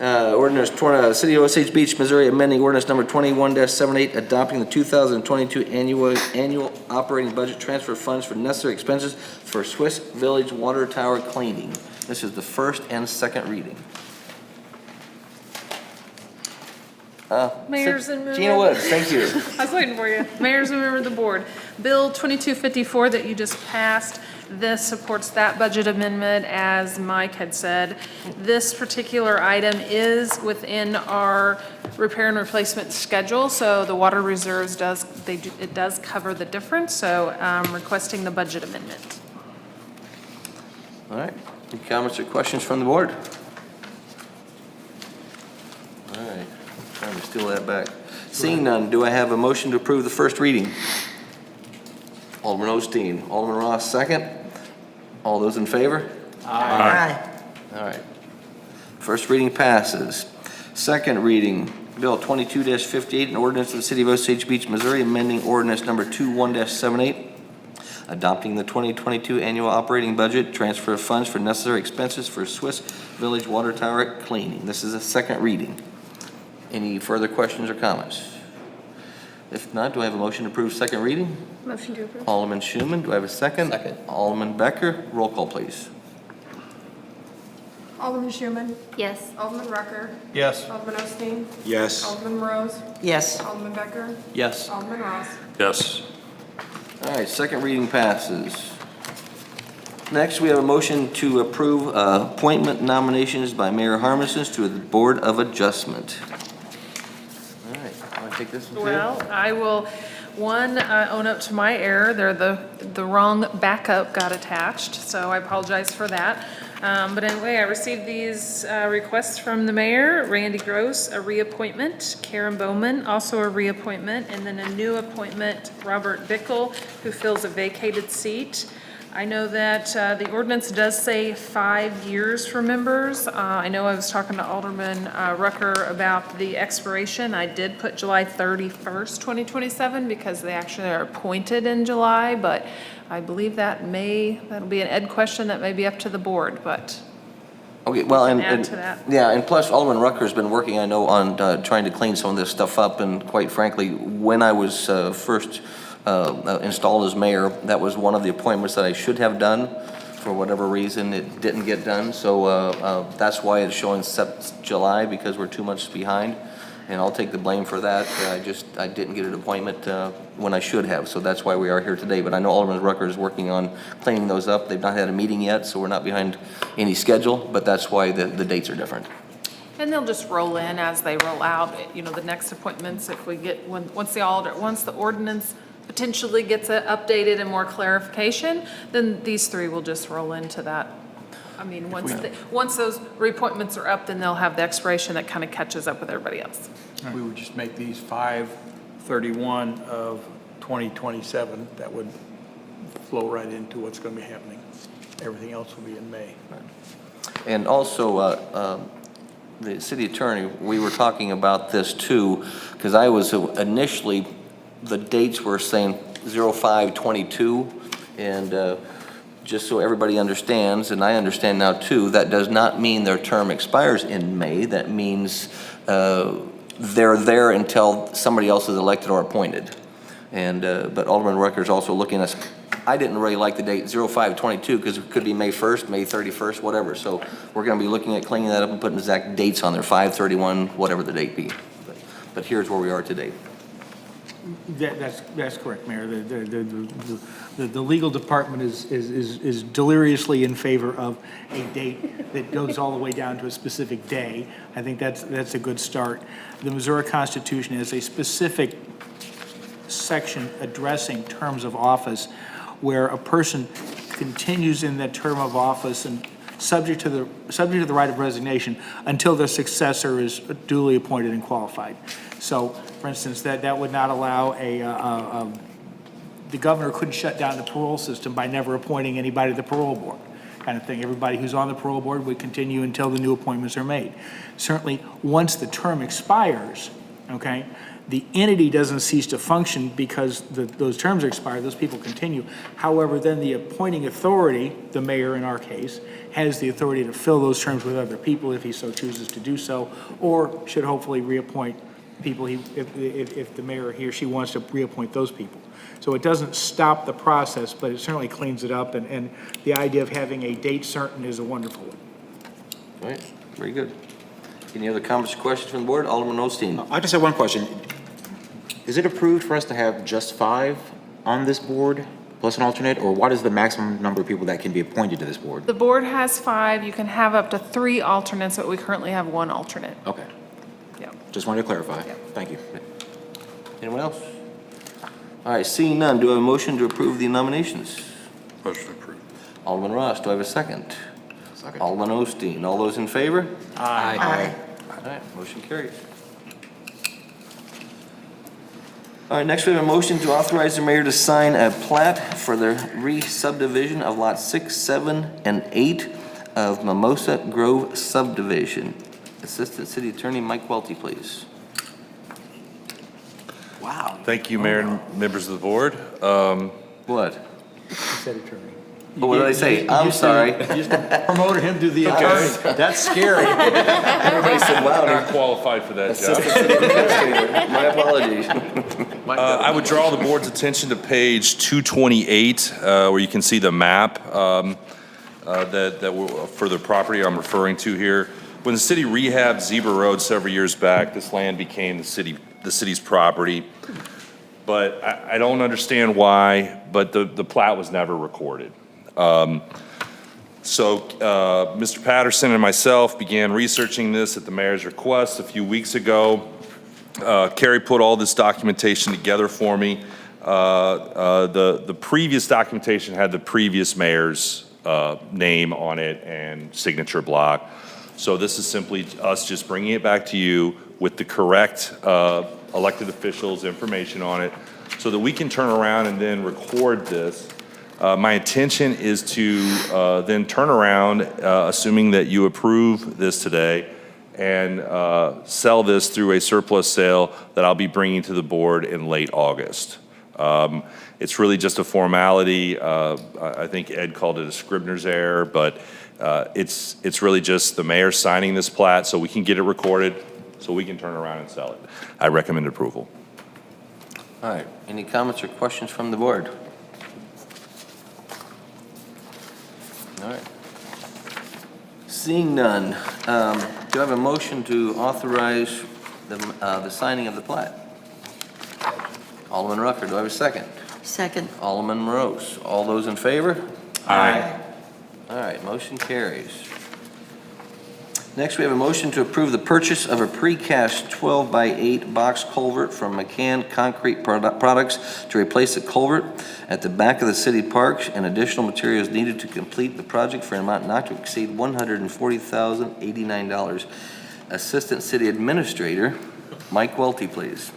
Ordinance, City of Osage Beach, Missouri, amending ordinance number 21-78, adopting the 2022 annual operating budget, transfer of funds for necessary expenses for Swiss Village Water Tower cleaning. This is the first and second reading. Mayors and members. Gina Woods, thank you. I was waiting for you. Mayors and members of the board. Bill 2254 that you just passed, this supports that budget amendment, as Mike had said. This particular item is within our repair and replacement schedule, so the water reserves it does cover the difference, so I'm requesting the budget amendment. All right, any comments or questions from the board? All right, trying to steal that back. Seeing none, do I have a motion to approve the first reading? Alderman Osteen, Alderman Ross, second. All those in favor? Aye. All right. First reading passes. Second reading, Bill 22-58, an ordinance of the City of Osage Beach, Missouri, amending ordinance number 21-78, adopting the 2022 annual operating budget, transfer of funds for necessary expenses for Swiss Village Water Tower cleaning. This is a second reading. Any further questions or comments? If not, do I have a motion to approve second reading? Motion to approve. Alderman Schuman, do I have a second? Second. Alderman Becker, roll call, please. Alderman Schuman? Yes. Alderman Rucker? Yes. Alderman Osteen? Yes. Alderman Morose? Yes. Alderman Becker? Yes. Alderman Ross? Yes. All right, second reading passes. Next, we have a motion to approve appointment nominations by Mayor Harmison to the Board of Adjustment. All right, want to take this one, too? Well, I will, own up to my error. The wrong backup got attached, so I apologize for that. But anyway, I received these requests from the mayor. Randy Gross, a reappointment. Karen Bowman, also a reappointment. And then a new appointment, Robert Bickle, who fills a vacated seat. I know that the ordinance does say 5 years for members. I know I was talking to Alderman Rucker about the expiration. I did put July 31st, 2027, because they actually are appointed in July, but I believe that'll be an ed question that may be up to the board, but Okay, well, can and add to that. yeah, and plus Alderman Rucker's been working, I know, on trying to clean some of this stuff up, and quite frankly, when I was first installed as mayor, that was one of the appointments that I should have done. For whatever reason, it didn't get done, so that's why it's showing July, because we're 2 months behind, and I'll take the blame for that. I didn't get an appointment when I should have, so that's why we are here today. But I know Alderman Rucker is working on cleaning those up. They've not had a meeting yet, so we're not behind any schedule, but that's why the dates are different. And they'll just roll in as they roll out, the next appointments, if we get, once the ordinance potentially gets updated and more clarification, then these three will just roll into that. I mean, once those reappointments are up, then they'll have the expiration that kind of catches up with everybody else. We would just make these 5/31 of 2027. That would flow right into what's going to be happening. Everything else will be in May. And also, the city attorney, we were talking about this too, because I was initially, the dates were saying 05/22, and just so everybody understands, and I understand now too, that does not mean their term expires in May. That means they're there until somebody else is elected or appointed. And but Alderman Rucker's also looking at us. I didn't really like the date 05/22 because it could be May 1st, May 31st, whatever. So we're going to be looking at cleaning that up and putting exact dates on there, 5/31, whatever the date be. But here's where we are today. That's correct, Mayor. The legal department is deliriously in favor of a date that goes all the way down to a specific day. I think that's a good start. The Missouri Constitution has a specific section addressing terms of office where a person continues in that term of office and subject to the right of resignation until their successor is duly appointed and qualified. So, for instance, that would not allow the governor couldn't shut down the parole system by never appointing anybody to the parole board, kind of thing. Everybody who's on the parole board would continue until the new appointments are made. Certainly, once the term expires, okay, the entity doesn't cease to function because those terms are expired, those people continue. However, then the appointing authority, the mayor in our case, has the authority to fill those terms with other people if he so chooses to do so, or should hopefully reappoint people if the mayor, he or she wants to reappoint those people. So it doesn't stop the process, but it certainly cleans it up, and the idea of having a date certain is a wonderful one. All right, very good. Any other comments or questions from the board? Alderman Osteen. I just have one question. Is it approved for us to have just 5 on this board, plus an alternate, or what is the maximum number of people that can be appointed to this board? The board has 5. You can have up to 3 alternates, but we currently have 1 alternate. Okay. Yeah. Just wanted to clarify. Yeah. Thank you. Anyone else? All right, seeing none, do I have a motion to approve the nominations? Motion approved. Alderman Ross, do I have a second? Second. Alderman Osteen, all those in favor? Aye. All right, motion carries. All right, next we have a motion to authorize the mayor to sign a plat for the re-subdivision of lots 6, 7, and 8 of Mimosa Grove subdivision. Assistant City Attorney Mike Welty, please. Wow. Thank you, Mayor and members of the board. What? City attorney. What did I say? I'm sorry. You just promoted him to the attorney. That's scary. Everybody said, wow. Not qualified for that Assistant job. City Administrator. My apologies. I would draw the board's attention to page 228, where you can see the map for the property I'm referring to here. When the city rehabbed Zebra Road several years back, this land became the city's property. But I don't understand why, but the plat was never recorded. So Mr. Patterson and myself began researching this at the mayor's request a few weeks ago. Carrie put all this documentation together for me. The previous documentation had the previous mayor's name on it and signature block. So this is simply us just bringing it back to you with the correct elected officials' information on it so that we can turn around and then record this. My intention is to then turn around, assuming that you approve this today, and sell this through a surplus sale that I'll be bringing to the board in late August. It's really just a formality. I think Ed called it a Scribner's error, but it's really just the mayor signing this plat so we can get it recorded, so we can turn around and sell it. I recommend approval. All right, any comments or questions from the board? All right. Seeing none, do I have a motion to authorize the signing of the plat? Alderman Rucker, do I have a second? Second. Alderman Morose, all those in favor? Aye. All right, motion carries. Next, we have a motion to approve the purchase of a precast 12x8 box culvert from McCann Concrete Products to replace the culvert at the back of the city parks and additional materials needed to complete the project for an amount not to exceed $140,089. Assistant City Administrator, Mike Welty, please.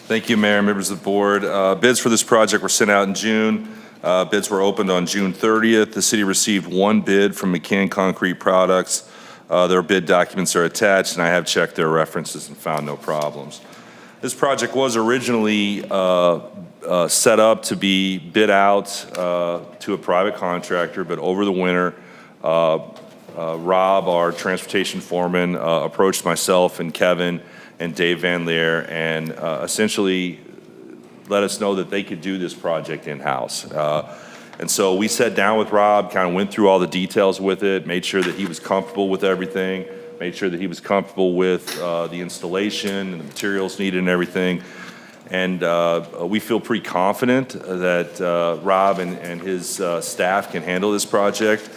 Thank you, Mayor, members of the board. Bids for this project were sent out in June. Bids were opened on June 30th. The city received one bid from McCann Concrete Products. Their bid documents are attached, and I have checked their references and found no problems. This project was originally set up to be bid out to a private contractor, but over the winter, Rob, our transportation foreman, approached myself and Kevin and Dave Van Leer and essentially let us know that they could do this project in-house. And so we sat down with Rob, kind of went through all the details with it, made sure that he was comfortable with everything, made sure that he was comfortable with the installation and the materials needed and everything. And we feel pretty confident that Rob and his staff can handle this project.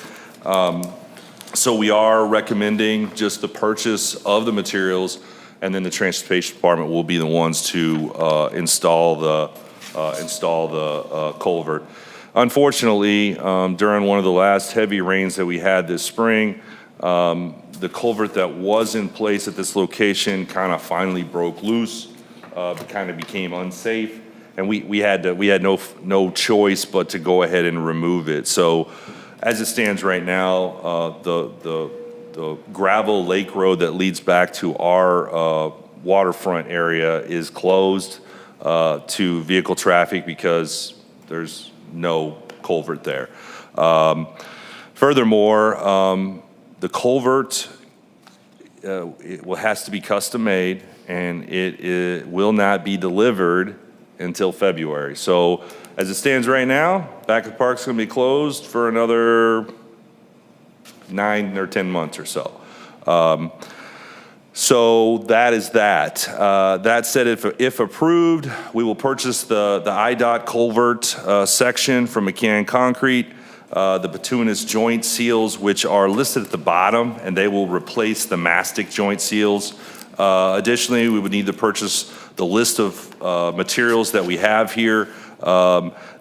So we are recommending just the purchase of the materials, and then the transportation department will be the ones to install the culvert. Unfortunately, during one of the last heavy rains that we had this spring, the culvert that was in place at this location kind of finally broke loose, kind of became unsafe, and we had no choice but to go ahead and remove it. So, as it stands right now, the gravel lake road that leads back to our waterfront area is closed to vehicle traffic because there's no culvert there. Furthermore, the culvert has to be custom made, and it will not be delivered until February. So as it stands right now, back of the park's going to be closed for another 9 or 10 months or so. So that is that. That said, if approved, we will purchase the IDOT culvert section from McCann Concrete, the bituminous joint seals, which are listed at the bottom, and they will replace the mastic joint seals. Additionally, we would need to purchase the list of materials that we have here.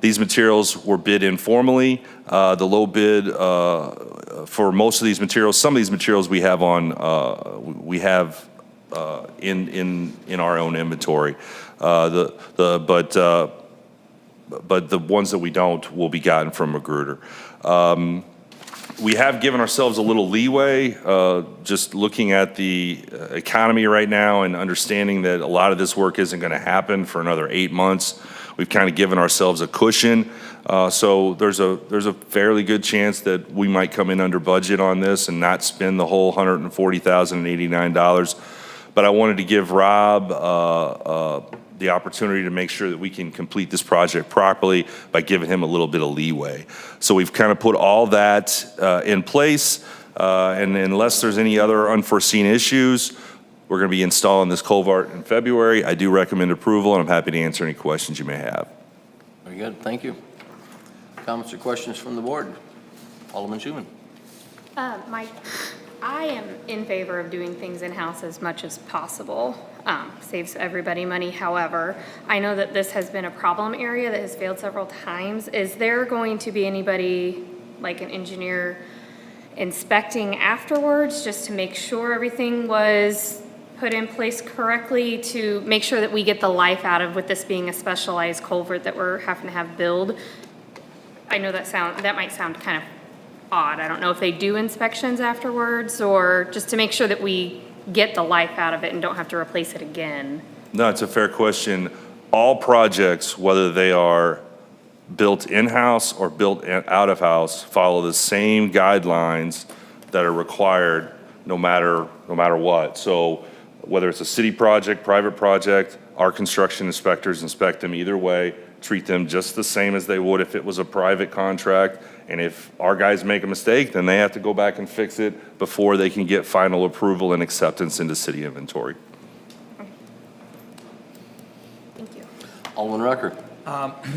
These materials were bid informally. The low bid for most of these materials, some of these materials we have on, in our own inventory. But the ones that we don't will be gotten from Magruder. We have given ourselves a little leeway, just looking at the economy right now and understanding that a lot of this work isn't going to happen for another 8 months. We've kind of given ourselves a cushion. So there's a fairly good chance that we might come in under budget on this and not spend the whole $140,089. But I wanted to give Rob the opportunity to make sure that we can complete this project properly by giving him a little bit of leeway. So we've kind of put all that in place, and unless there's any other unforeseen issues, we're going to be installing this culvert in February. I do recommend approval, and I'm happy to answer any questions you may have. Very good, thank you. Comments or questions from the board? Alderman Schuman. Mike, I am in favor of doing things in-house as much as possible. Saves everybody money. However, I know that this has been a problem area that has failed several times. Is there going to be anybody, like an engineer, inspecting afterwards just to make sure everything was put in place correctly, to make sure that we get the life out of, with this being a specialized culvert that we're having to have build? I know that might sound kind of odd. I don't know if they do inspections afterwards, or just to make sure that we get the life out of it and don't have to replace it again. No, it's a fair question. All projects, whether they are built in-house or built out of house, follow the same guidelines that are required no matter what. So whether it's a city project, private project, our construction inspectors inspect them either way, treat them just the same as they would if it was a private contract. And if our guys make a mistake, then they have to go back and fix it before they can get final approval and acceptance into city inventory. Thank you. Alderman Rucker.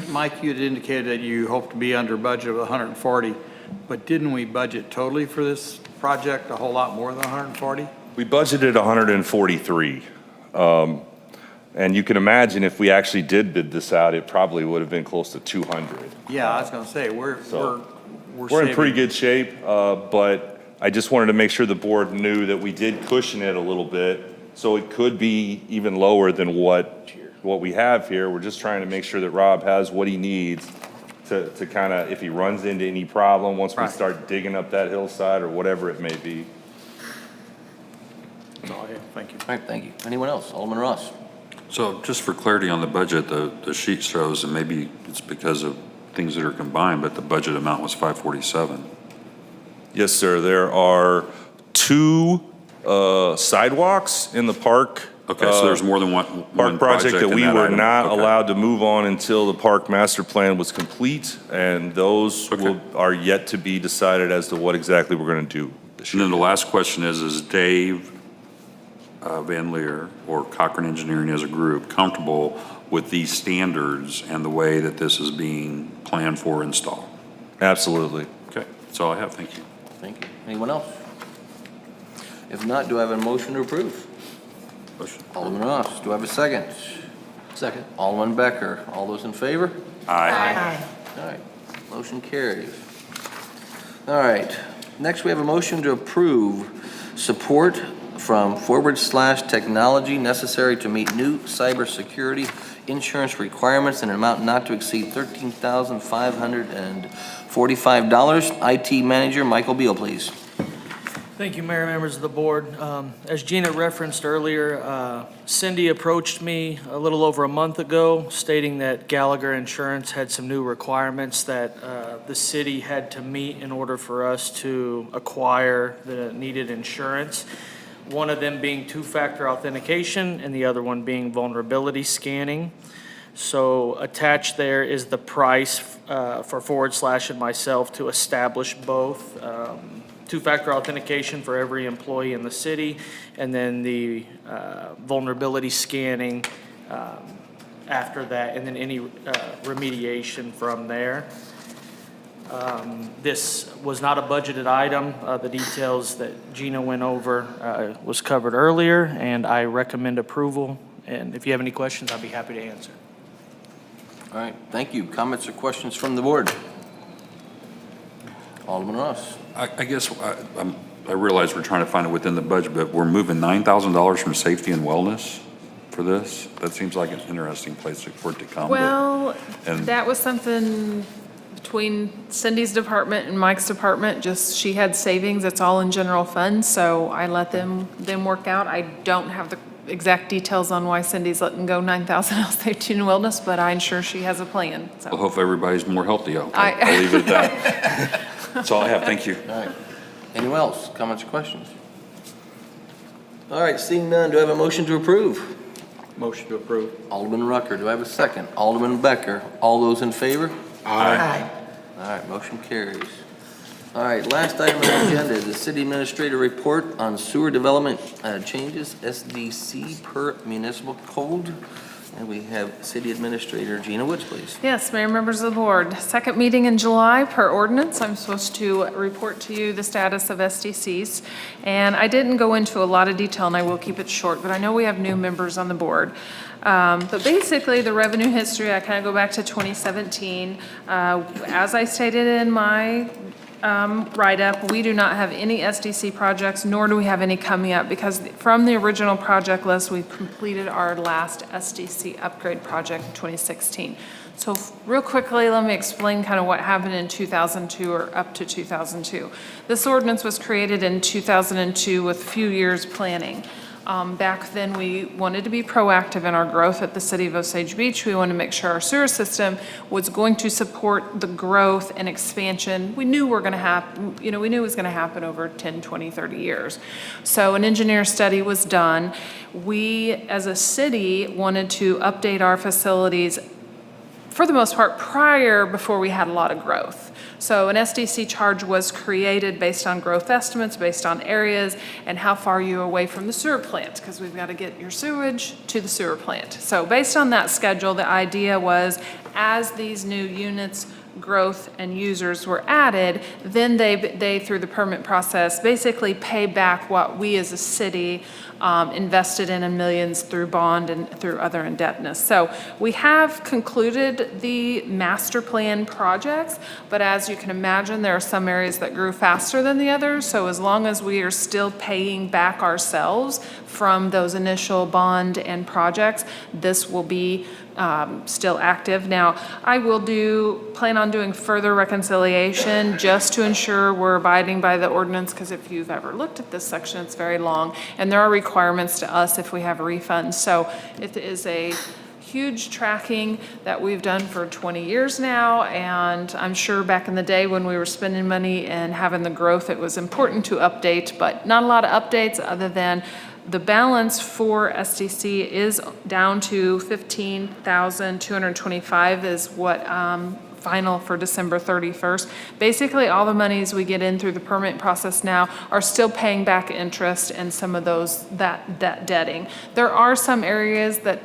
Mike, you had indicated that you hope to be under budget of 140, but didn't we budget totally for this project a whole lot more than 140? We budgeted 143. And you can imagine if we actually did bid this out, it probably would have been close to 200. Yeah, I was going to say, we're in pretty good shape, but I just wanted to make sure the board knew that we did cushion it a little bit, so it could be even lower than what we have here. We're just trying to make sure that Rob has what he needs to kind of, if he runs into any problem, once we start digging up that hillside or whatever it may be. That's all I have. Thank you. All right, thank you. Anyone else? Alderman Ross. So just for clarity on the budget, the sheet shows, and maybe it's because of things that are combined, but the budget amount was 547. Yes, sir. There are 2 sidewalks in the park. Okay, so there's more than one Park project that in we were item. not Okay. allowed to move on until the park master plan was complete, and those are yet to be decided as to what exactly we're going to do this And year. then the last question is Dave Van Leer or Cochran Engineering as a group comfortable with these standards and the way that this is being planned for install? Absolutely. Okay, that's all I have. Thank you. Thank you. Anyone else? If not, do I have a motion to approve? Motion. Alderman Ross, do I have a second? Second. Alderman Becker, all those in favor? Aye. All right, motion carries. All right, next we have a motion to approve support from /technology necessary to meet new cybersecurity insurance requirements in an amount not to exceed $13,545. IT Manager Michael Beal, please. Thank you, Mayor, members of the board. As Gina referenced earlier, Cindy approached me a little over a month ago stating that Gallagher Insurance had some new requirements that the city had to meet in order for us to acquire the needed insurance. One of them being 2-factor authentication and the other one being vulnerability scanning. So attached there is the price for / and myself to establish both. 2-factor authentication for every employee in the city, and then the vulnerability scanning after that, and then any remediation from there. This was not a budgeted item. The details that Gina went over was covered earlier, and I recommend approval. And if you have any questions, I'll be happy to answer. All right, thank you. Comments or questions from the board? Alderman Ross. I guess I realize we're trying to find it within the budget, but we're moving $9,000 from safety and wellness for this? That seems like an interesting place for it to come. Well, and- that was something between Cindy's department and Mike's department, just she had savings, it's all in general fund, so I let them work out. I don't have the exact details on why Cindy's letting go 9,000 out of safety and wellness, but I'm sure she has a plan, so. Well, hopefully everybody's more healthy out there. I'll leave it at that. That's all I have. Thank you. All right. Anyone else? Comments or questions? All right, seeing none, do I have a motion to approve? Motion to approve. Alderman Rucker, do I have a second? Alderman Becker, all those in favor? Aye. All right, motion carries. All right, last item on the agenda is the city administrator report on sewer development changes, SDC per municipal code. And we have City Administrator Gina Woods, please. Yes, Mayor, members of the board. Second meeting in July per ordinance. I'm supposed to report to you the status of SDCs. And I didn't go into a lot of detail, and I will keep it short, but I know we have new members on the board. But basically, the revenue history, I kind of go back to 2017. As I stated in my write-up, we do not have any SDC projects, nor do we have any coming up, because from the original project list, we've completed our last SDC upgrade project in 2016. So real quickly, let me explain kind of what happened in 2002 or up to 2002. This ordinance was created in 2002 with few years planning. Back then, we wanted to be proactive in our growth at the city of Osage Beach. We wanted to make sure our sewer system was going to support the growth and expansion. We knew we knew it was going to happen over 10, 20, 30 years. So an engineer study was done. We, as a city, wanted to update our facilities for the most part before we had a lot of growth. So an SDC charge was created based on growth estimates, based on areas, and how far you're away from the sewer plant, because we've got to get your sewage to the sewer plant. So based on that schedule, the idea was as these new units, growth, and users were added, then they through the permit process, basically pay back what we as a city invested in millions through bond and through other indebtedness. So we have concluded the master plan projects, but as you can imagine, there are some areas that grew faster than the others. So as long as we are still paying back ourselves from those initial bond and projects, this will be still active. Now, I will plan on doing further reconciliation just to ensure we're abiding by the ordinance, because if you've ever looked at this section, it's very long, and there are requirements to us if we have refunds. So it is a huge tracking that we've done for 20 years now, and I'm sure back in the day when we were spending money and having the growth, it was important to update, but not a lot of updates other than the balance for SDC is down to $15,225 is what final for December 31st. Basically, all the monies we get in through the permit process now are still paying back interest and some of that debting. There are some areas that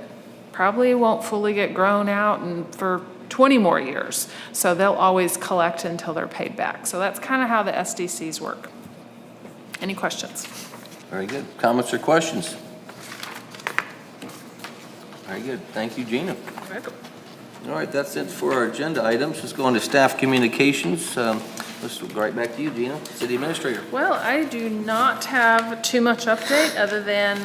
probably won't fully get grown out and for 20 more years. So they'll always collect until they're paid back. So that's kind of how the SDCs work. Any questions? Very good. Comments or questions? Very good. Thank you, Gina. Welcome. All right, that's it for our agenda items. Let's go into staff communications. Let's go right back to you, Gina, City Administrator. Well, I do not have too much update other than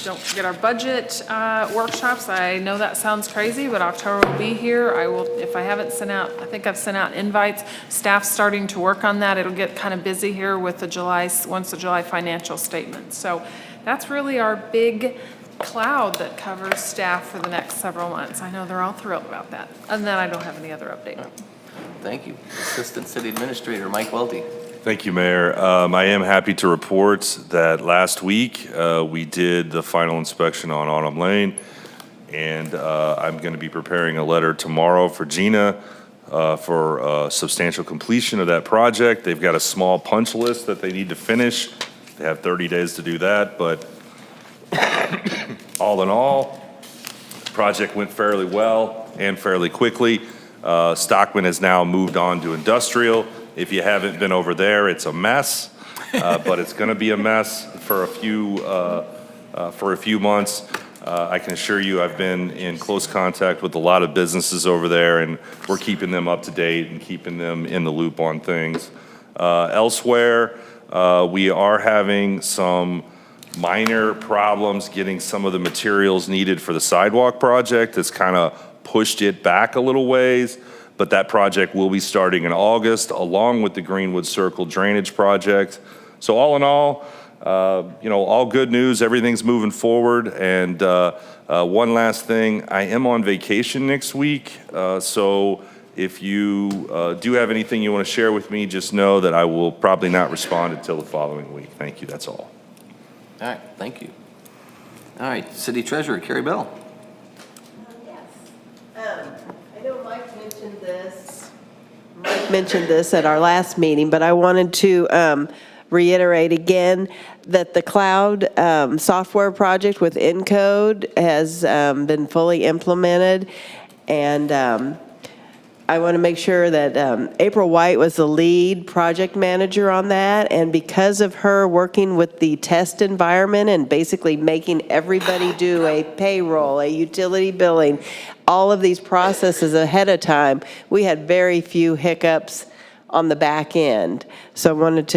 don't forget our budget workshops. I know that sounds crazy, but October will be here. If I haven't sent out, I think I've sent out invites. Staff's starting to work on that. It'll get kind of busy here with once the July financial statement. So that's really our big cloud that covers staff for the next several months. I know they're all thrilled about that. Other than that, I don't have any other update. Thank you. Assistant City Administrator Mike Welty. Thank you, Mayor. I am happy to report that last week we did the final inspection on Autumn Lane, and I'm going to be preparing a letter tomorrow for Gina for substantial completion of that project. They've got a small punch list that they need to finish. They have 30 days to do that, but all in all, the project went fairly well and fairly quickly. Stockman has now moved on to industrial. If you haven't been over there, it's a mess, but it's going to be a mess for a few months. I can assure you I've been in close contact with a lot of businesses over there, and we're keeping them up to date and keeping them in the loop on things. Elsewhere, we are having some minor problems getting some of the materials needed for the sidewalk project. It's kind of pushed it back a little ways, but that project will be starting in August along with the Greenwood Circle drainage project. So all in all, all good news. Everything's moving forward. And one last thing, I am on vacation next week. So if you do have anything you want to share with me, just know that I will probably not respond until the following week. Thank you. That's all. All right, thank you. All right, City Treasurer Carrie Bell. I know Mike mentioned this at our last meeting, but I wanted to reiterate again that the cloud software project with Encode has been fully implemented. And I want to make sure that April White was the lead project manager on that. And because of her working with the test environment and basically making everybody do a payroll, a utility billing, all of these processes ahead of time, we had very few hiccups on the back end. So I wanted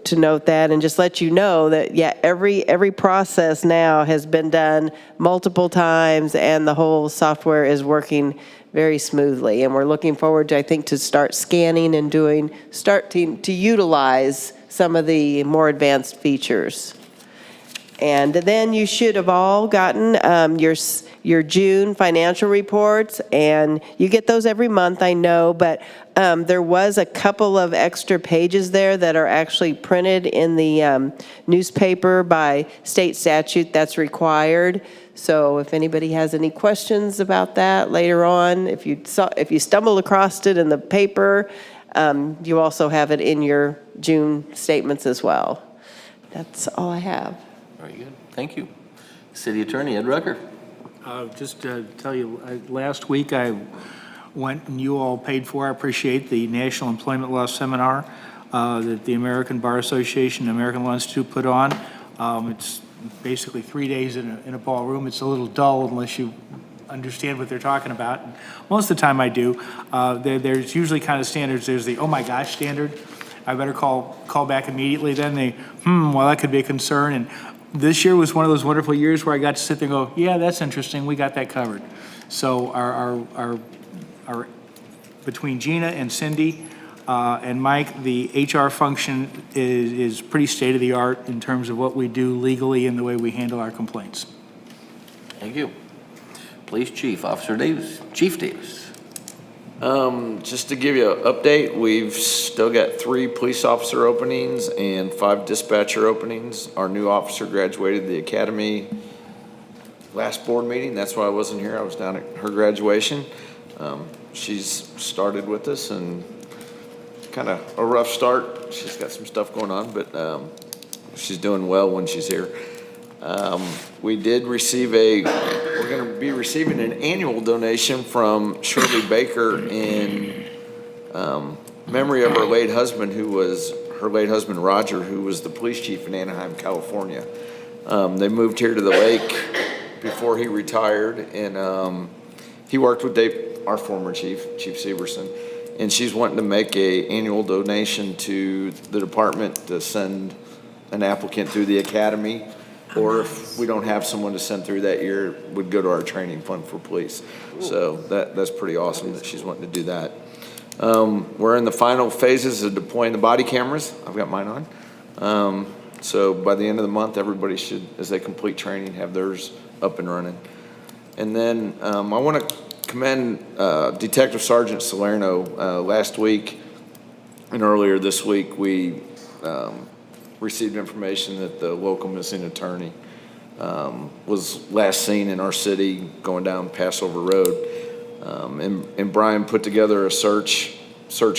to note that and just let you know that, yeah, every process now has been done multiple times and the whole software is working very smoothly. And we're looking forward to, I think, to start scanning and starting to utilize some of the more advanced features. And then you should have all gotten your June financial reports, and you get those every month, I know, but there was a couple of extra pages there that are actually printed in the newspaper by state statute that's required. So if anybody has any questions about that later on, if you stumbled across it in the paper, you also have it in your June statements as well. That's all I have. Very good. Thank you. City Attorney Ed Rucker. Just to tell you, last week I went and you all paid for, I appreciate the National Employment Law Seminar that the American Bar Association and American Law Institute put on. It's basically 3 days in a ballroom. It's a little dull unless you understand what they're talking about. And most of the time I do. There's usually kind of standards. There's the oh my gosh standard. I better call back immediately. Then well, that could be a concern. And this year was one of those wonderful years where I got to sit there and go, yeah, that's interesting. We got that covered. So our between Gina and Cindy and Mike, the HR function is pretty state-of-the-art in terms of what we do legally and the way we handle our complaints. Thank you. Police Chief, Officer Davis, Chief Davis. Just to give you an update, we've still got 3 police officer openings and 5 dispatcher openings. Our new officer graduated the academy last board meeting. That's why I wasn't here. I was down at her graduation. She's started with us and kind of a rough start. She's got some stuff going on, but she's doing well when she's here. We did receive we're going to be receiving an annual donation from Shirley Baker in memory of her late husband, Roger, who was the police chief in Anaheim, California. They moved here to the lake before he retired, and he worked with Dave, our former chief, Chief Severson, and she's wanting to make an annual donation to the department to send an applicant through the academy. Or if we don't have someone to send through that year, it would go to our training fund for police. So that's pretty awesome that she's wanting to do that. We're in the final phases of deploying the body cameras. I've got mine on. So by the end of the month, everybody should, as they complete training, have theirs up and running. And then I want to commend Detective Sergeant Salerno. Last week and earlier this week, we received information that the local missing attorney was last seen in our city going down Passover Road. And Brian put together a search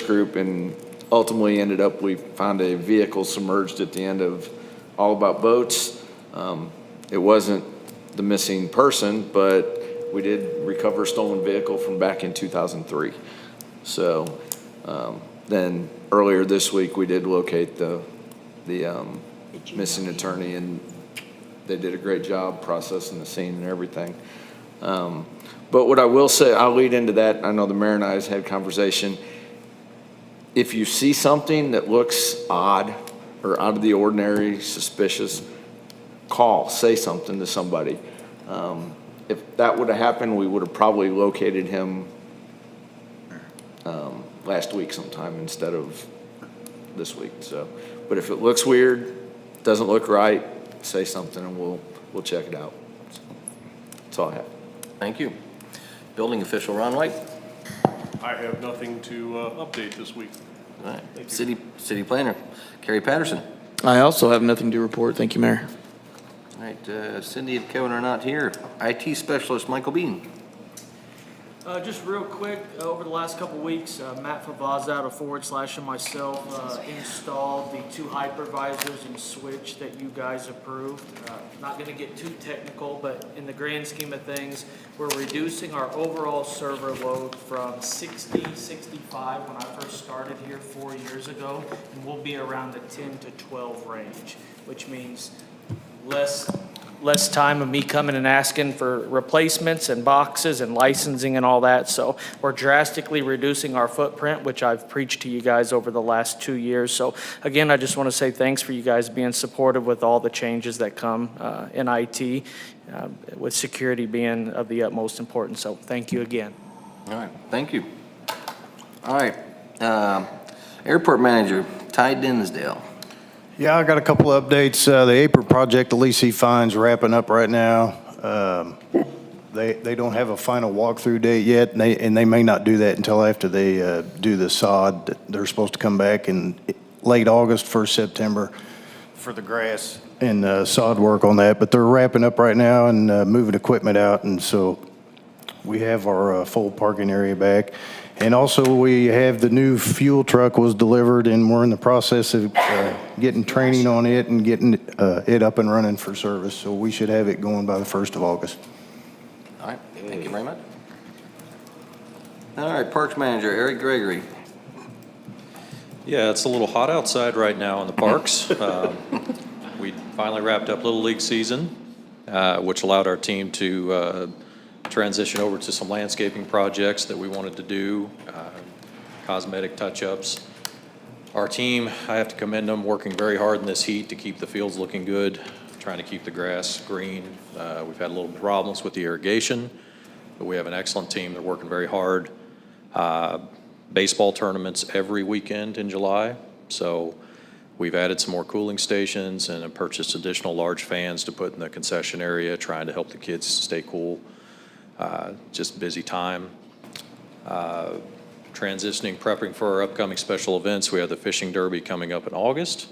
group, and ultimately ended up, we found a vehicle submerged at the end of All About Boats. It wasn't the missing person, but we did recover a stolen vehicle from back in 2003. So then earlier this week, we did locate the missing attorney, and they did a great job processing the scene and everything. But what I will say, I'll lead into that. I know the mayor and I has had conversation. If you see something that looks odd or out of the ordinary, suspicious, say something to somebody. If that would have happened, we would have probably located him last week sometime instead of this week. So, but if it looks weird, doesn't look right, say something and we'll check it out. So, that's all I have. Thank you. Building Official Ron White. I have nothing to update this week. All right. City Planner Kerry Patterson. I also have nothing to report. Thank you, Mayor. All right. Cindy and Kevin are not here. IT Specialist Michael Bean. Just real quick, over the last couple weeks, Matt Favaz out of / and myself installed the 2 hypervisors and switch that you guys approved. Not going to get too technical, but in the grand scheme of things, we're reducing our overall server load from 60, 65 when I first started here 4 years ago, and we'll be around the 10 to 12 range, which means less time of me coming and asking for replacements and boxes and licensing and all that. So we're drastically reducing our footprint, which I've preached to you guys over the last 2 years. So again, I just want to say thanks for you guys being supportive with all the changes that come in IT, with security being of the utmost importance. So thank you again. All right, thank you. All right, Airport Manager, Ty Dinsdale. Yeah, I got a couple of updates. The apron project, the leasing fine's wrapping up right now. They don't have a final walkthrough date yet, and they may not do that until after they do the sod. They're supposed to come back in late August, 1st September for the grass and sod work on that. But they're wrapping up right now and moving equipment out, and so we have our full parking area back. And also, we have the new fuel truck was delivered, and we're in the process of getting training on it and getting it up and running for service. So we should have it going by the 1st of August. All right, thank you very much. All right, Parks Manager, Eric Gregory. Yeah, it's a little hot outside right now in the parks. We finally wrapped up Little League season, which allowed our team to transition over to some landscaping projects that we wanted to do, cosmetic touch-ups. Our team, I have to commend them, working very hard in this heat to keep the fields looking good, trying to keep the grass green. We've had a little problems with the irrigation, but we have an excellent team. They're working very hard. Baseball tournaments every weekend in July, so we've added some more cooling stations and have purchased additional large fans to put in the concession area, trying to help the kids stay cool. Just busy time. Transitioning, prepping for our upcoming special events. We have the Fishing Derby coming up in August,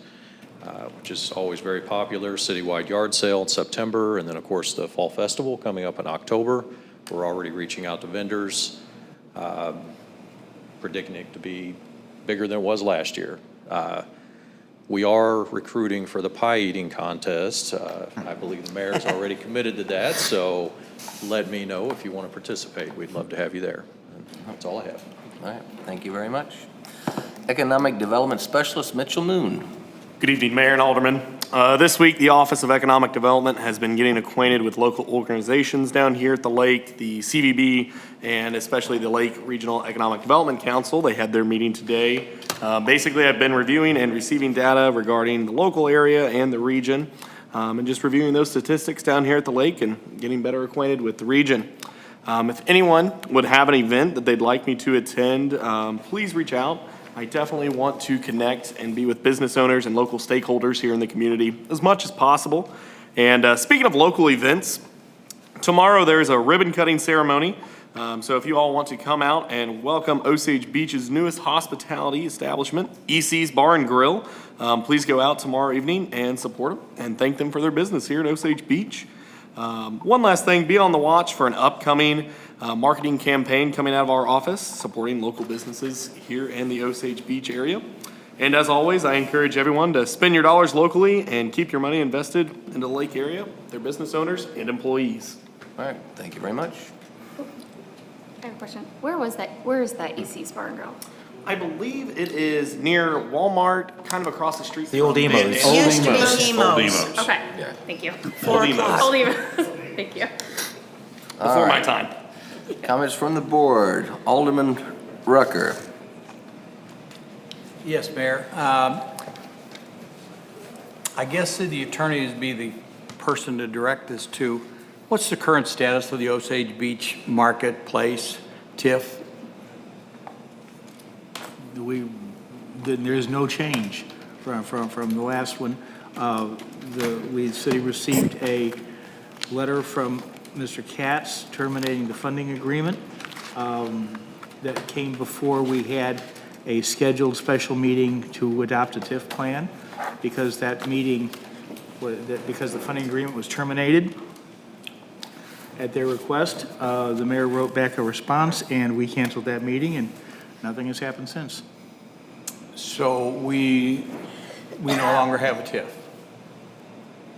which is always very popular. Citywide yard sale in September, and then of course the Fall Festival coming up in October. We're already reaching out to vendors, predicting it to be bigger than it was last year. We are recruiting for the pie eating contest. I believe the mayor is already committed to that, so let me know if you want to participate. We'd love to have you there. And that's all I have. All right, thank you very much. Economic Development Specialist, Mitchell Moon. Good evening, Mayor and Aldermen. This week, the Office of Economic Development has been getting acquainted with local organizations down here at the lake, the CVB, and especially the Lake Regional Economic Development Council. They had their meeting today. Basically, I've been reviewing and receiving data regarding the local area and the region, and just reviewing those statistics down here at the lake and getting better acquainted with the region. If anyone would have an event that they'd like me to attend, please reach out. I definitely want to connect and be with business owners and local stakeholders here in the community as much as possible. And speaking of local events, tomorrow there's a ribbon cutting ceremony. So if you all want to come out and welcome Osage Beach's newest hospitality establishment, EC's Bar and Grill, please go out tomorrow evening and support them and thank them for their business here at Osage Beach. One last thing, be on the watch for an upcoming marketing campaign coming out of our office, supporting local businesses here in the Osage Beach area. And as always, I encourage everyone to spend your dollars locally and keep your money invested in the lake area, their business owners and employees. All right, thank you very much. I have a question. Where is that EC's Bar and Grill? I believe it is near Walmart, kind of across the street. The old Emos. It used to be Emos. Okay, thank you. 4 o'clock. Old Emos. Thank you. Before my time. Comments from the board. Alderman Rucker. Yes, Mayor. I guess city attorney would be the person to direct this to. What's the current status of the Osage Beach Marketplace, TIF? There's no change from the last one. The city received a letter from Mr. Katz terminating the funding agreement that came before we had a scheduled special meeting to adopt a TIF plan because that meeting, because the funding agreement was terminated. At their request, the mayor wrote back a response, and we canceled that meeting, and nothing has happened since. So we no longer have a TIF.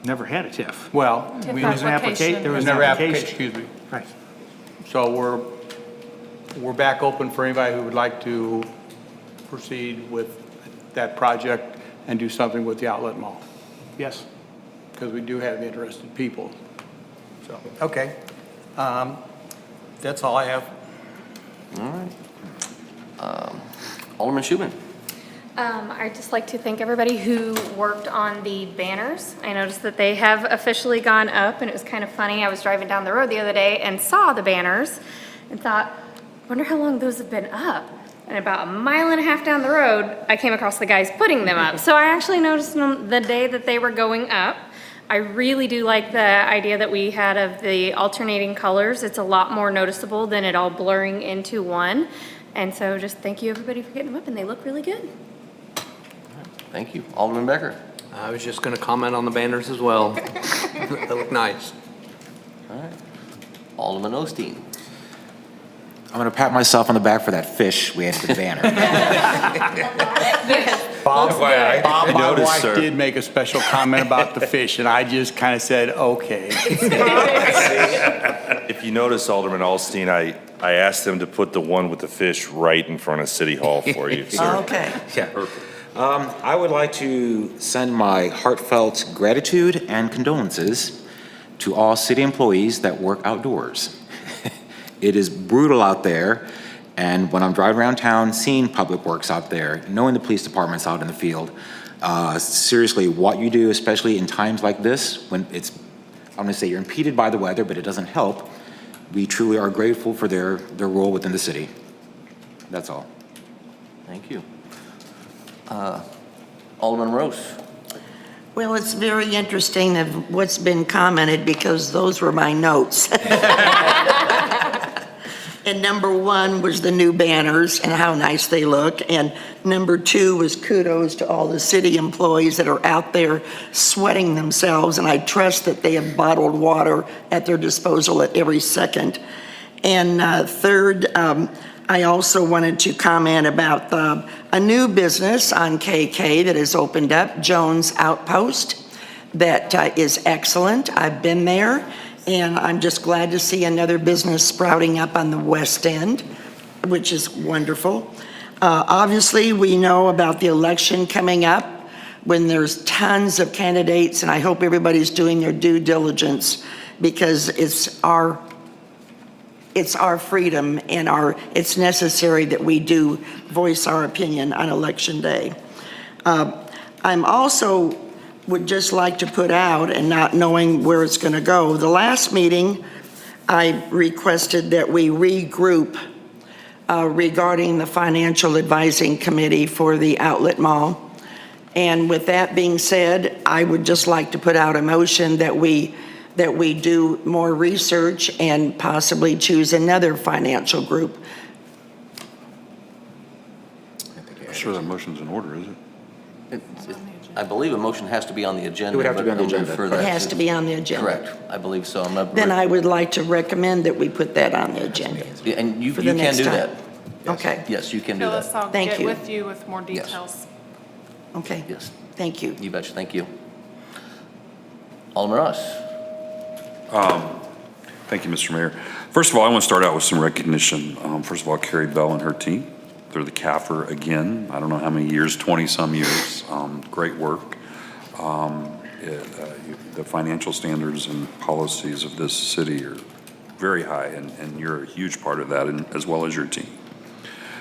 Never had a TIF. Well, TIF we There was an application. there was an never application. excuse me. Right. So we're back open for anybody who would like to proceed with that project and do something with the outlet mall, Yes. because we do have interested people. So, okay. That's all I have. All right. Alderman Schubin. I'd just like to thank everybody who worked on the banners. I noticed that they have officially gone up, and it was kind of funny. I was driving down the road the other day and saw the banners and thought, wonder how long those have been up. And about a mile and a half down the road, I came across the guys putting them up. So I actually noticed them the day that they were going up. I really do like the idea that we had of the alternating colors. It's a lot more noticeable than it all blurring into one. And so just thank you everybody for getting them up, and they look really good. Thank you. Alderman Becker. I was just going to comment on the banners as well. They look nice. All right. Alderman Osteen. I'm going to pat myself on the back for that fish we had for the banner. Bob, my noticed, wife sir. did make a special comment about the fish, and I just kind of said, okay. If you notice, Alderman Alstein, I asked them to put the one with the fish right in front of City Hall for you, sir. Okay. Yeah. I would like to send my heartfelt gratitude and condolences to all city employees that work outdoors. It is brutal out there, and when I'm driving around town, seeing public works out there, knowing the police department's out in the field, seriously, what you do, especially in times like this, when it's, I'm gonna say you're impeded by the weather, but it doesn't help, we truly are grateful for their role within the city. That's all. Thank you. Alderman Rose. Well, it's very interesting of what's been commented because those were my notes. And number one was the new banners and how nice they look. And number two was kudos to all the city employees that are out there sweating themselves. And I trust that they have bottled water at their disposal at every second. And third, I also wanted to comment about a new business on KK that has opened up, Jones Outpost, that is excellent. I've been there, and I'm just glad to see another business sprouting up on the west end, which is wonderful. Obviously, we know about the election coming up when there's tons of candidates, and I hope everybody's doing their due diligence because it's our freedom and it's necessary that we do voice our opinion on election day. I'm also would just like to put out, and not knowing where it's going to go, the last meeting I requested that we regroup regarding the financial advising committee for the outlet mall. And with that being said, I would just like to put out a motion that we do more research and possibly choose another financial group. I'm sure that motion's in order, is it? I believe a motion has to be on the agenda. It would have to be on the but I'm agenda. refer that It has to be on the agenda. Correct. I believe so. I'm not. Then I would like to recommend that we put that on the agenda. Yeah, and you for can the next do time. that. Okay, Yes, you can do Phyllis, that. I'll Thank get you. with you with more Yes. details. okay, Yes, thank you. you betcha. Thank you. Alderman Ross. Thank you, Mr. Mayor. First of all, I want to start out with some recognition. First of all, Carrie Bell and her team. They're the CAFR again. I don't know how many years, 20-some years. Great work. The financial standards and policies of this city are very high, and you're a huge part of that, as well as your team.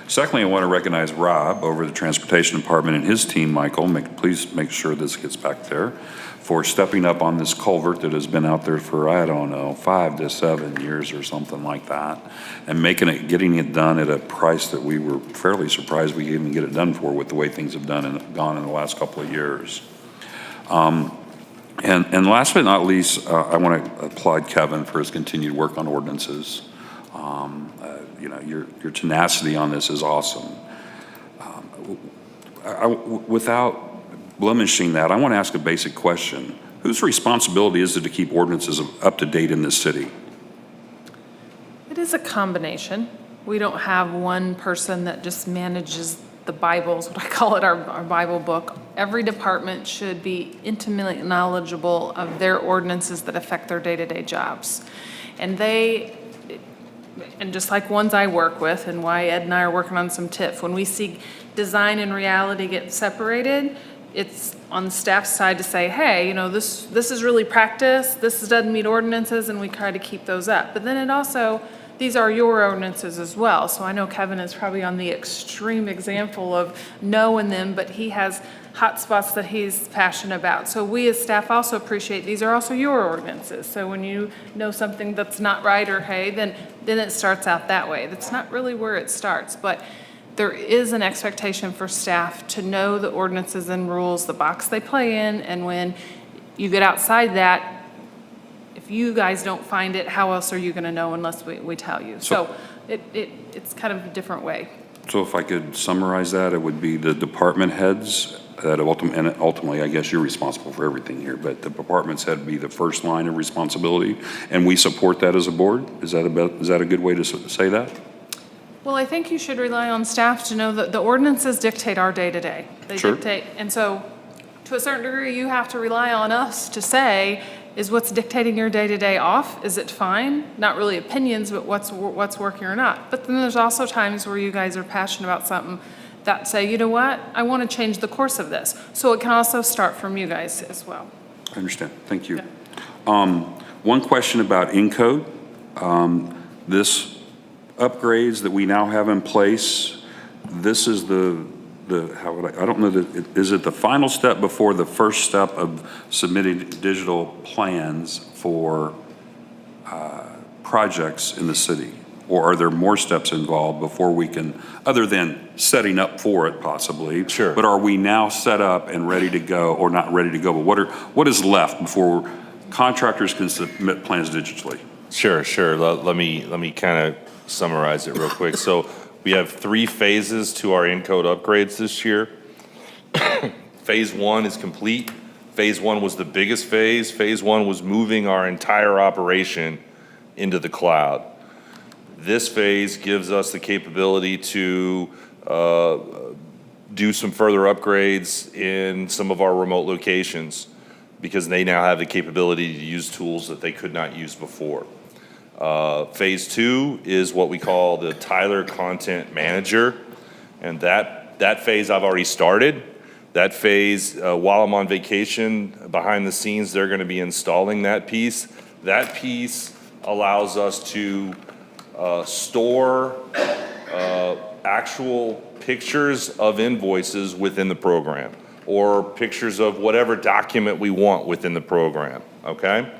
Secondly, I want to recognize Rob over the Transportation Department and his team, Michael. Please make sure this gets back there, for stepping up on this culvert that has been out there for, I don't know, 5 to 7 years or something like that, and getting it done at a price that we were fairly surprised we could even get it done for with the way things have gone in the last couple of years. And last but not least, I want to applaud Kevin for his continued work on ordinances. Your tenacity on this is awesome. Without blemishing that, I want to ask a basic question. Whose responsibility is it to keep ordinances up to date in this city? It is a combination. We don't have one person that just manages the Bibles, what I call it, our Bible book. Every department should be intimately knowledgeable of their ordinances that affect their day-to-day jobs. And just like ones I work with, and why Ed and I are working on some TIF, when we see design and reality get separated, it's on the staff side to say, hey, this is really practice, this doesn't meet ordinances, and we try to keep those up. But then it also, these are your ordinances as well. So I know Kevin is probably on the extreme example of knowing them, but he has hot spots that he's passionate about. So we as staff also appreciate, these are also your ordinances. So when you know something that's not right or hey, then it starts out that way. That's not really where it starts, but there is an expectation for staff to know the ordinances and rules, the box they play in, and when you get outside that, if you guys don't find it, how else are you gonna know unless we tell you? So it's kind of a different way. So if I could summarize that, it would be the department heads that ultimately, I guess you're responsible for everything here, but the department's head would be the first line of responsibility, and we support that as a board? Is that a good way to say that? Well, I think you should rely on staff to know that the ordinances dictate our day-to-day. They Sure. dictate, and so to a certain degree, you have to rely on us to say, is what's dictating your day-to-day off? Is it fine? Not really opinions, but what's working or not. But then there's also times where you guys are passionate about something that say, you know what, I want to change the course of this. So it can also start from you guys as well. I understand. Thank you. One question about Encode. This upgrades that we now have in place, this is I don't know, is it the final step before the first step of submitting digital plans for projects in the city? Or are there more steps involved before we can, other than setting up for it possibly? Sure. But are we now set up and ready to go, or not ready to go, but what is left before contractors can submit plans digitally? Sure. Let me kind of summarize it real quick. So we have 3 phases to our Encode upgrades this year. Phase 1 is complete. Phase 1 was the biggest phase. Phase 1 was moving our entire operation into the cloud. This phase gives us the capability to do some further upgrades in some of our remote locations because they now have the capability to use tools that they could not use before. Phase 2 is what we call the Tyler Content Manager, and that phase I've already started. That phase, while I'm on vacation, behind the scenes, they're going to be installing that piece. That piece allows us to store actual pictures of invoices within the program or pictures of whatever document we want within the program, okay?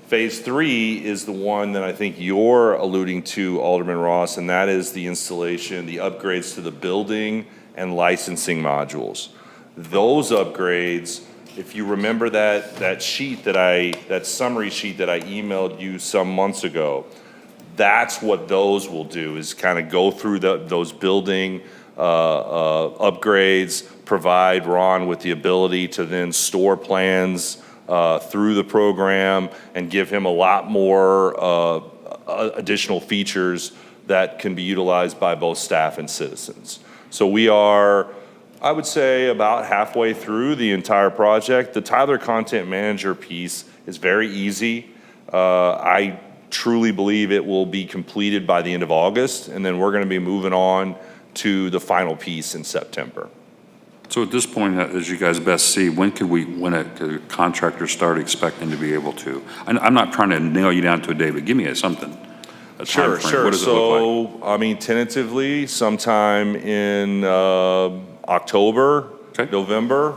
Phase 3 is the one that I think you're alluding to, Alderman Ross, and that is the installation, the upgrades to the building and licensing modules. Those upgrades, if you remember that sheet that summary sheet that I emailed you some months ago, that's what those will do, is kind of go through those building upgrades, provide Ron with the ability to then store plans through the program and give him a lot more additional features that can be utilized by both staff and citizens. So we are, I would say, about halfway through the entire project. The Tyler Content Manager piece is very easy. I truly believe it will be completed by the end of August, and then we're going to be moving on to the final piece in September. So at this point, as you guys best see, when a contractor start expecting to be able to? I'm not trying to nail you down to a day, but give me something. Sure. What does it look like? So, I mean, tentatively, sometime in October, November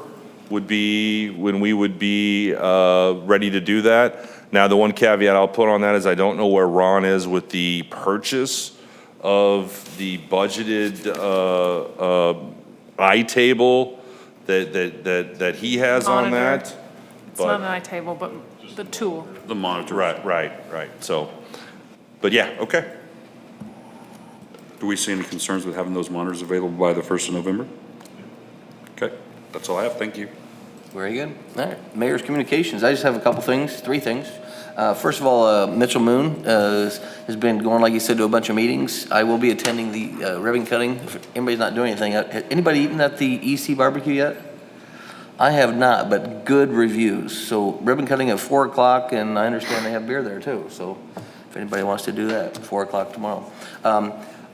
would be when we would be ready to do that. Now, the one caveat I'll put on that is I don't know where Ron is with the purchase of the budgeted iTable that he has on that. It's not an iTable, but the tool. The monitor. Right. So, but yeah, okay. Do we see any concerns with having those monitors available by the 1st of November? Okay, that's all I have. Thank you. Very good. All right, Mayor's Communications. I just have a couple things, three things. First of all, Mitchell Moon has been going, like you said, to a bunch of meetings. I will be attending the ribbon cutting. If anybody's not doing anything, anybody eaten at the EC barbecue yet? I have not, but good reviews. So ribbon cutting at 4 o'clock, and I understand they have beer there too. So if anybody wants to do that, 4 o'clock tomorrow.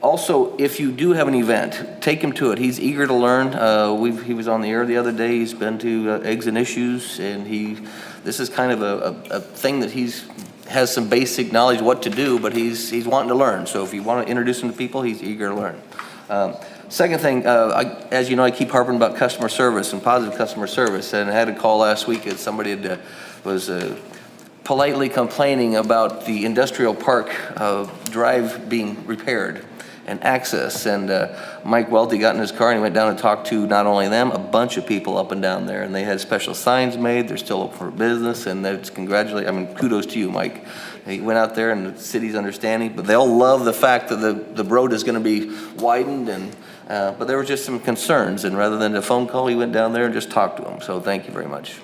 Also, if you do have an event, take him to it. He's eager to learn. He was on the air the other day. He's been to Eggs and Issues, and this is kind of a thing that has some basic knowledge what to do, but he's wanting to learn. So if you want to introduce him to people, he's eager to learn. Second thing, as you know, I keep harping about customer service and positive customer service, and I had a call last week that somebody was politely complaining about the industrial park drive being repaired and access, and Mike Welty got in his car and he went down and talked to not only them, a bunch of people up and down there, and they had special signs made. They're still open for business, and that's kudos to you, Mike. He went out there and the city's understanding, but they all love the fact that the road is going to be widened, and but there were just some concerns, and rather than a phone call, he went down there and just talked to them. So thank you very much.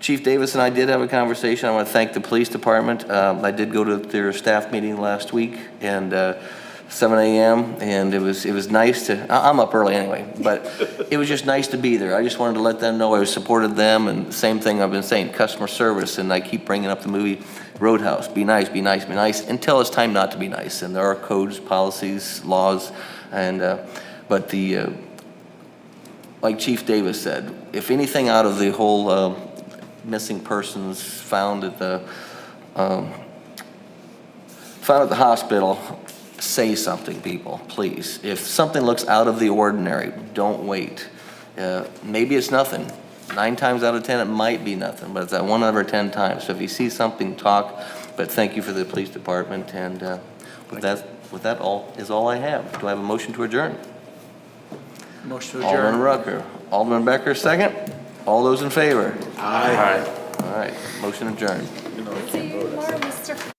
Chief Davis and I did have a conversation. I want to thank the police department. I did go to their staff meeting last week, and 7 a.m. and it was nice to. I'm up early anyway, but it was just nice to be there. I just wanted to let them know I supported them, and the same thing I've been saying, customer service, and I keep bringing up the movie Roadhouse. Be nice, be nice, be nice, until it's time not to be nice. And there are codes, policies, laws, and but like Chief Davis said, if anything out of the whole missing persons found at the hospital, say something, people, please. If something looks out of the ordinary, don't wait. Maybe it's nothing. 9 times out of 10, it might be nothing, but it's that 1 over 10 times. So if you see something, talk. But thank you for the police department, and with that, all I have. Do I have a motion to adjourn? Motion to adjourn. Alderman Rucker, Alderman Becker, second. All those in favor? Aye. All right, motion adjourned. See you tomorrow, Mr.